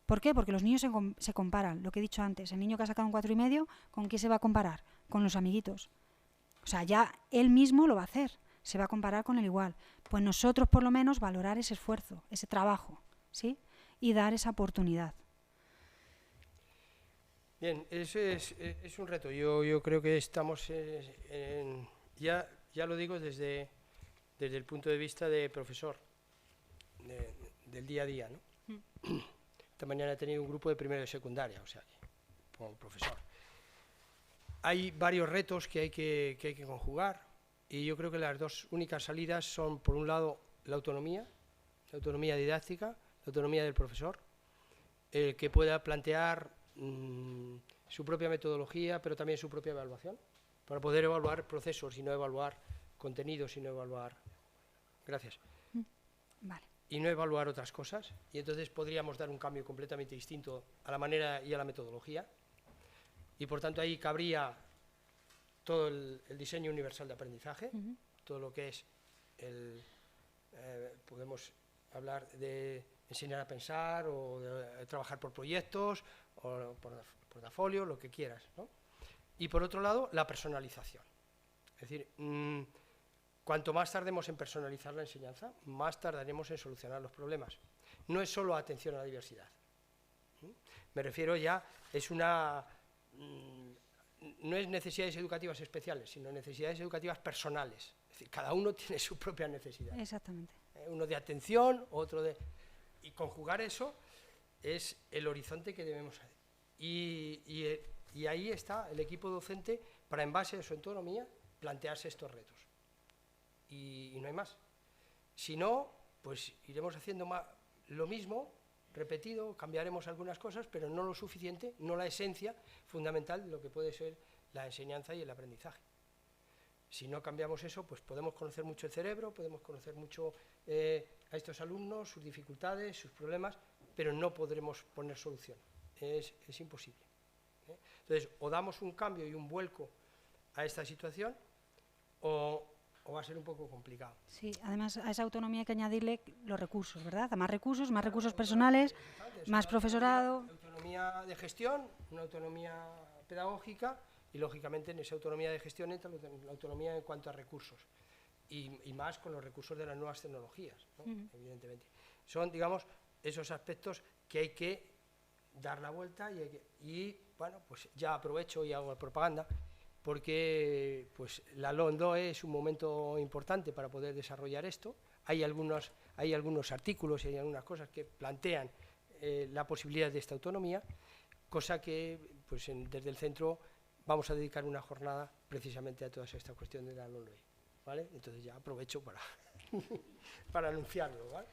¿Por qué? Porque los niños se comparan, lo que he dicho antes, el niño que ha sacado un 4,5, ¿con quién se va a comparar? Con los amiguitos. O sea, ya él mismo lo va a hacer, se va a comparar con el igual. Pues nosotros por lo menos valorar ese esfuerzo, ese trabajo, ¿sí? Y dar esa oportunidad. Bien, ese es un reto. Yo creo que estamos ya lo digo desde el punto de vista de profesor, del día a día, ¿no? Esta mañana he tenido un grupo de primero de secundaria, o sea, como profesor. Hay varios retos que hay que conjugar y yo creo que las dos únicas salidas son, por un lado, la autonomía didáctica, la autonomía del profesor, el que pueda plantear su propia metodología, pero también su propia evaluación, para poder evaluar procesos y no evaluar contenidos y no evaluar... Gracias. Vale. Y no evaluar otras cosas, y entonces podríamos dar un cambio completamente distinto a la manera y a la metodología, y por tanto ahí cabría todo el diseño universal de aprendizaje, todo lo que es podemos hablar de enseñar a pensar o de trabajar por proyectos o por portafolio, lo que quieras, ¿no? Y por otro lado, la personalización. Es decir, cuanto más tardemos en personalizar la enseñanza, más tardaremos en solucionar los problemas. No es solo atención a la diversidad. Me refiero ya, no es necesidades educativas especiales, sino necesidades educativas personales. Es decir, cada uno tiene su propia necesidad. Exactamente. Uno de atención, otro de... Y conjugar eso es el horizonte que debemos hacer. Y ahí está el equipo docente para, en base a su autonomía, plantearse estos retos. Y no hay más. Si no, pues iremos haciendo lo mismo, repetido, cambiaremos algunas cosas, pero no lo suficiente, no la esencia fundamental de lo que puede ser la enseñanza y el aprendizaje. Si no cambiamos eso, pues podemos conocer mucho el cerebro, podemos conocer mucho a estos alumnos, sus dificultades, sus problemas, pero no podremos poner solución. Es imposible. Entonces, o damos un cambio y un vuelco a esta situación, o va a ser un poco complicado. Sí, además a esa autonomía hay que añadirle los recursos, ¿verdad? A más recursos personales, más profesorado. Autonomía de gestión, una autonomía pedagógica y, lógicamente, en esa autonomía de gestión entra la autonomía en cuanto a recursos. Y más con los recursos de las nuevas tecnologías, ¿no? Evidentemente. Son, digamos, esos aspectos que hay que dar la vuelta y bueno, pues ya aprovecho y hago propaganda, porque pues la LONDOE es un momento importante para poder desarrollar esto. Hay algunos artículos y hay algunas cosas que plantean la posibilidad de esta autonomía, cosa que pues desde el centro vamos a dedicar una jornada precisamente a toda esta cuestión de la LONDOE, ¿vale? Entonces ya aprovecho para anunciarlo, ¿vale?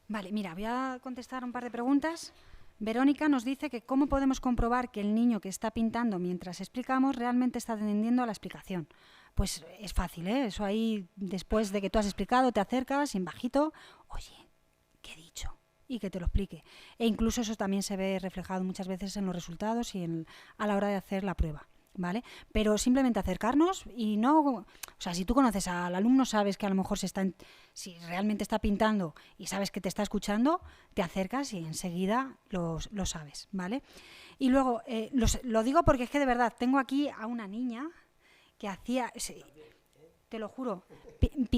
Vale, mira, voy a contestar un par de preguntas. Verónica nos dice que cómo podemos comprobar que el niño que está pintando mientras explicamos realmente está atendiendo a la explicación. Pues es fácil, ¿eh? Eso ahí, después de que tú has explicado, te acercas en bajito, oye, ¿qué he dicho? Y que te lo explique. E incluso eso también se ve reflejado muchas veces en los resultados y a la hora de hacer la prueba. ¿vale? Pero simplemente acercarnos y no... O sea, si tú conoces al alumno, sabes que a lo mejor si realmente está pintando y sabes que te está escuchando, te acercas y enseguida lo sabes, ¿vale? Y luego, lo digo porque es que de verdad, tengo aquí a una niña que hacía... Te lo juro,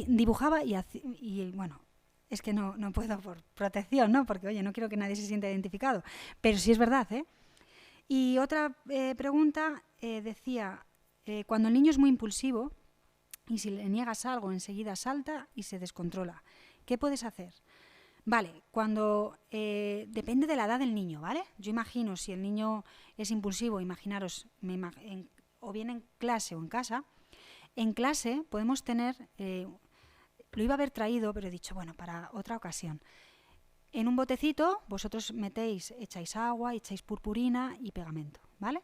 dibujaba y bueno... Es que no puedo por protección, ¿no? Porque, oye, no quiero que nadie se sienta identificado. Pero sí es verdad, ¿eh? Y otra pregunta decía, cuando el niño es muy impulsivo y si le niegas algo, enseguida salta y se descontrola. ¿Qué puedes hacer? Vale, depende de la edad del niño, ¿vale? Yo imagino, si el niño es impulsivo, imaginaros, o bien en clase o en casa. En clase podemos tener... lo iba a haber traído, pero he dicho, bueno, para otra ocasión. En un botecito vosotros echáis agua, echáis purpurina y pegamento, ¿vale?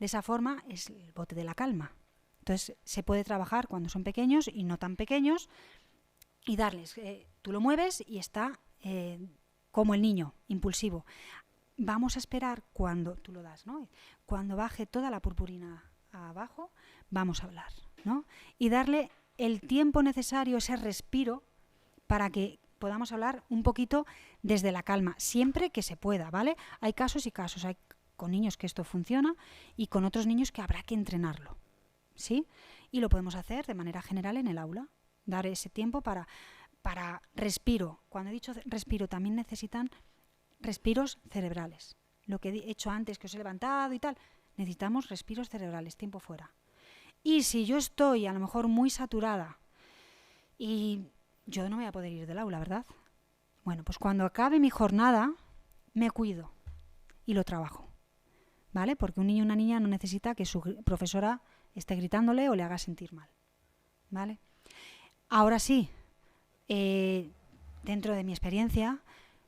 De esa forma es el bote de la calma. Entonces se puede trabajar cuando son pequeños y no tan pequeños y darles, tú lo mueves y está como el niño, impulsivo. Vamos a esperar cuando, tú lo das, ¿no? Cuando baje toda la purpurina abajo, vamos a hablar, ¿no? Y darle el tiempo necesario, ese respiro, para que podamos hablar un poquito desde la calma, siempre que se pueda, ¿vale? Hay casos y casos, hay con niños que esto funciona y con otros niños que habrá que entrenarlo, ¿sí? Y lo podemos hacer de manera general en el aula, dar ese tiempo para respiro. Cuando he dicho respiro, también necesitan respiros cerebrales. Lo que he hecho antes, que os he levantado y tal, necesitamos respiros cerebrales, tiempo fuera. Y si yo estoy a lo mejor muy saturada y yo no voy a poder ir del aula, ¿verdad? Bueno, pues cuando acabe mi jornada me cuido y lo trabajo, ¿vale? Porque un niño o una niña no necesita que su profesora esté gritándole o le haga sentir mal, ¿vale? Ahora sí, dentro de mi experiencia,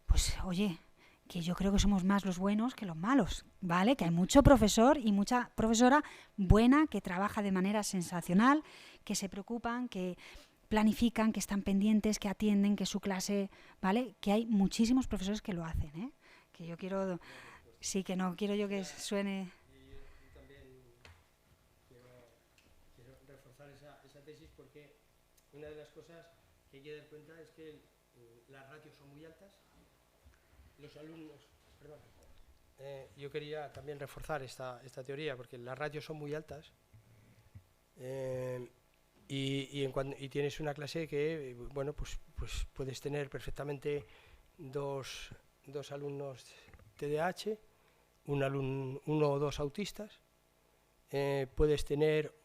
pues oye, que yo creo que somos más los buenos que los malos, ¿vale? Que hay mucho profesor y mucha profesora buena que trabaja de manera sensacional, que se preocupan, que planifican, que están pendientes, que atienden, que su clase, ¿vale? Que hay muchísimos profesores que lo hacen, ¿eh? Que yo quiero... Sí, que no quiero yo que suene... Yo también quiero reforzar esa tesis porque una de las cosas que hay que dar cuenta es que las ratios son muy altas. Los alumnos, perdón, yo quería también reforzar esta teoría porque las ratios son muy altas y tienes una clase que, bueno, pues puedes tener perfectamente dos alumnos TDAH, uno o dos autistas, puedes tener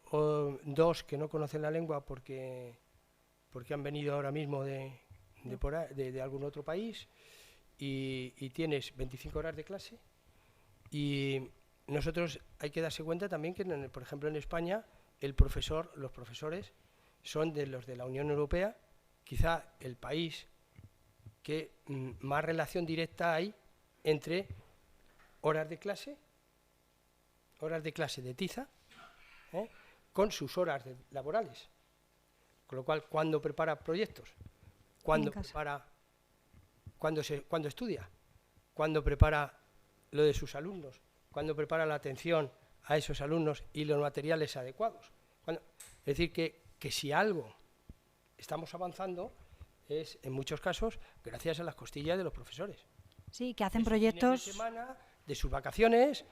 dos que no conocen la lengua porque han venido ahora mismo de algún otro país. Y tienes 25 horas de clase y nosotros hay que darse cuenta también que, por ejemplo, en España los profesores son de los de la Unión Europea, quizá el país que más relación directa hay entre horas de clase de tiza, con sus horas laborales. Con lo cual, cuando prepara proyectos, cuando estudia, cuando prepara lo de sus alumnos, cuando prepara la atención a esos alumnos y los materiales adecuados. Es decir, que si algo estamos avanzando es, en muchos casos, gracias a las costillas de los profesores. Sí, que hacen de proyectos... sus fines de semana, de sus vacaciones,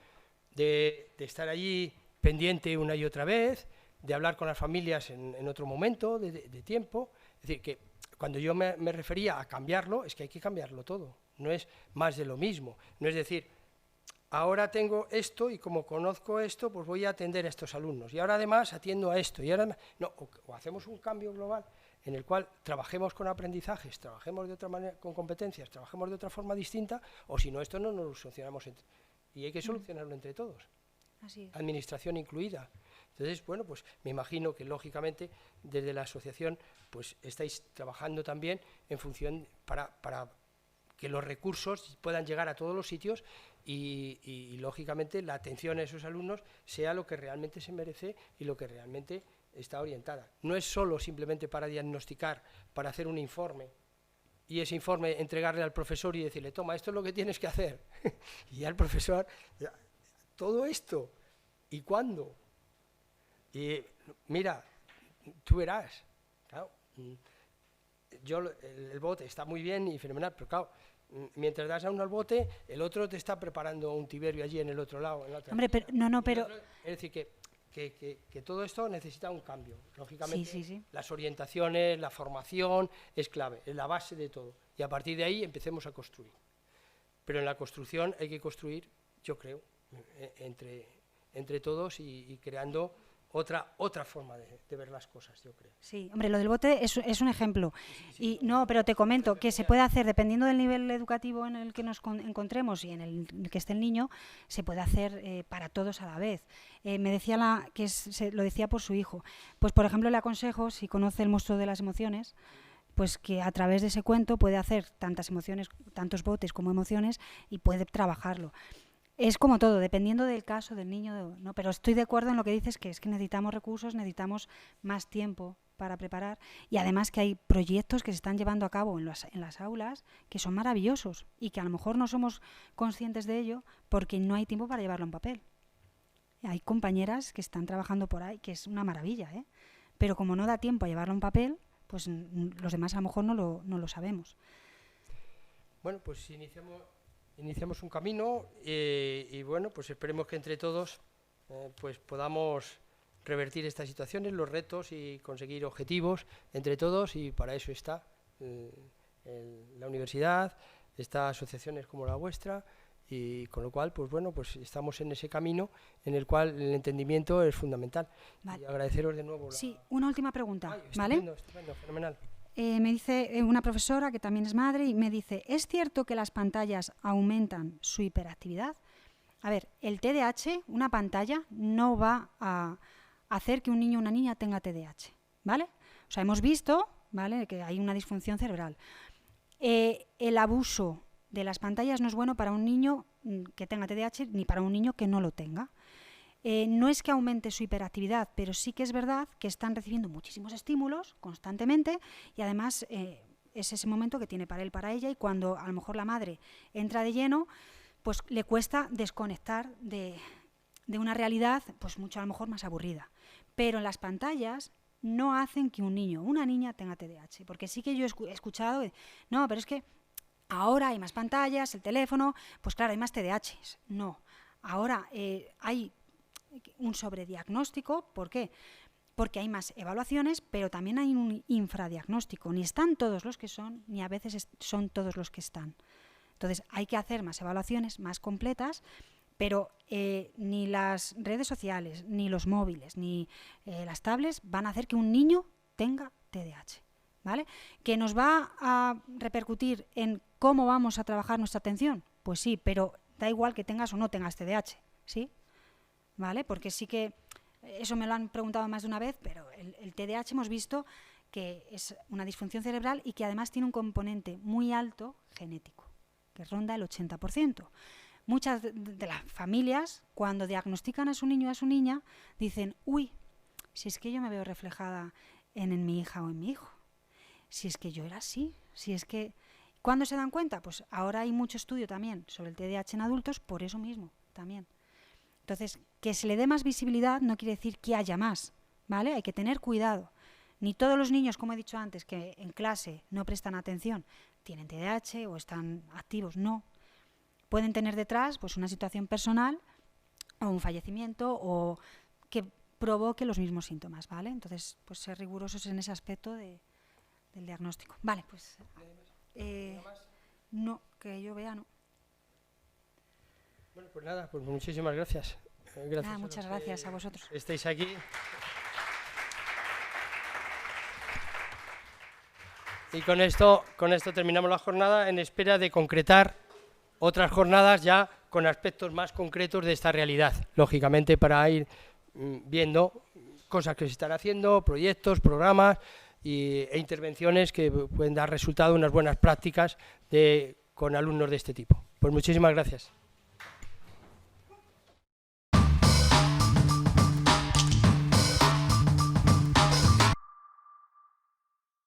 de estar allí pendiente una y otra vez, de hablar con las familias en otro momento de tiempo. Es decir, que cuando yo me refería a cambiarlo, es que hay que cambiarlo todo. No es más de lo mismo. No es decir, ahora tengo esto y como conozco esto, pues voy a atender a estos alumnos. Y ahora además atiendo a esto. Y ahora no, o hacemos un cambio global en el cual trabajemos con aprendizajes, trabajemos de otra manera, con competencias, trabajemos de otra forma distinta, o si no, esto no nos lo solucionamos. Y hay que solucionarlo entre todos. Así es. Administración incluida. Entonces, bueno, pues me imagino que lógicamente desde la asociación pues estáis trabajando también en función para que los recursos puedan llegar a todos los sitios y lógicamente la atención a esos alumnos sea lo que realmente se merece y lo que realmente está orientada. No es solo simplemente para diagnosticar, para hacer un informe y ese informe entregarle al profesor y decirle, toma, esto es lo que tienes que hacer. Y ya el profesor, todo esto, ¿y cuándo? Y mira, tú verás, claro, el bote está muy bien y fenomenal, pero claro, mientras das a uno al bote, el otro te está preparando un tiberio allí en el otro lado. En la otra Hombre, pero, pero... Es decir, que todo esto necesita un cambio. Lógicamente, sí. las orientaciones, la formación es clave, es la base de todo. Y a partir de ahí empecemos a construir. Pero en la construcción hay que construir, yo creo, entre todos y creando otra forma de ver las cosas, yo creo. Sí, hombre, lo del bote es un ejemplo. Sí, no, pero te comento que se puede hacer, dependiendo del nivel educativo en el que nos encontremos y en el que esté el niño, se puede hacer para todos a la vez. Me decía lo decía por su hijo. Pues, por ejemplo, le aconsejo, si conoce El monstruo de las emociones, pues que a través de ese cuento puede hacer tantas emociones, tantos botes como emociones y puede trabajarlo. Es como todo, dependiendo del caso del niño, ¿no? Pero estoy de acuerdo en lo que dices, que es que necesitamos recursos, necesitamos más tiempo para preparar y además que hay proyectos que se están llevando a cabo en las aulas que son maravillosos y que a lo mejor no somos conscientes de ello porque no hay tiempo para llevarlo en papel. Hay compañeras que están trabajando por ahí, que es una maravilla, ¿eh? Pero como no da tiempo a llevarlo en papel, pues los demás a lo mejor no lo sabemos. Bueno, pues iniciamos un camino y bueno, pues esperemos que entre todos pues podamos revertir estas situaciones, los retos y conseguir objetivos entre todos, y para eso está la universidad, está asociaciones como la vuestra, y con lo cual, pues bueno, pues estamos en ese camino en el cual el entendimiento es fundamental. Vale. Y agradeceros de nuevo. Sí, una última pregunta, estupendo, ¿vale? Estupendo, fenomenal. Me dice una profesora que también es madre y me dice, ¿es cierto que las pantallas aumentan su hiperactividad? A ver, el TDAH, una pantalla, no va a hacer que un niño o una niña tenga TDAH, ¿vale? O sea, hemos visto, ¿vale?, que hay una disfunción cerebral. El abuso de las pantallas no es bueno para un niño que tenga TDAH ni para un niño que no lo tenga. No es que aumente su hiperactividad, pero sí que es verdad que están recibiendo muchísimos estímulos constantemente y además es ese momento que tiene para él, para ella, y cuando a lo mejor la madre entra de lleno, pues le cuesta desconectar de una realidad pues mucho a lo mejor más aburrida. Pero las pantallas no hacen que un niño o una niña tenga TDAH, porque sí que yo he escuchado, no, pero es que ahora hay más pantallas, el teléfono, pues claro, hay más TDAHs. No, ahora hay un sobrediagnóstico. ¿Por qué? Porque hay más evaluaciones, pero también hay un infradiagnóstico. Ni están todos los que son, ni a veces son todos los que están. Entonces hay que hacer más evaluaciones, más completas, pero ni las redes sociales, ni los móviles, ni las tablets van a hacer que un niño tenga TDAH, ¿vale? ¿Que nos va a repercutir en cómo vamos a trabajar nuestra atención? Pues sí, pero da igual que tengas o no tengas TDAH, ¿sí? ¿Vale? Porque sí que, eso me lo han preguntado más de una vez, pero el TDAH hemos visto que es una disfunción cerebral y que además tiene un componente muy alto genético, que ronda el 80%. Muchas de las familias, cuando diagnostican a su niño o a su niña, dicen, uy, si es que yo me veo reflejada en mi hija o en mi hijo, si es que yo era así, si es que... ¿Cuándo se dan cuenta? Pues ahora hay mucho estudio también sobre el TDAH en adultos, por eso mismo también. Entonces, que se le dé más visibilidad no quiere decir que haya más, ¿vale? Hay que tener cuidado. Ni todos los niños, como he dicho antes, que en clase no prestan atención, tienen TDAH o están activos, no. Pueden tener detrás pues una situación personal o un fallecimiento o que provoque los mismos síntomas, ¿vale? Entonces, pues ser rigurosos en ese aspecto del diagnóstico. Vale, pues... no, que yo vea, no. Bueno, pues nada, pues muchísimas gracias. Gracias. Muchas gracias a vosotros. Estáis aquí. Y con esto terminamos la jornada en espera de concretar otras jornadas ya con aspectos más concretos de esta realidad, lógicamente para ir viendo cosas que se están haciendo, proyectos, programas e intervenciones que pueden dar resultado, unas buenas prácticas con alumnos de este tipo. Pues muchísimas gracias.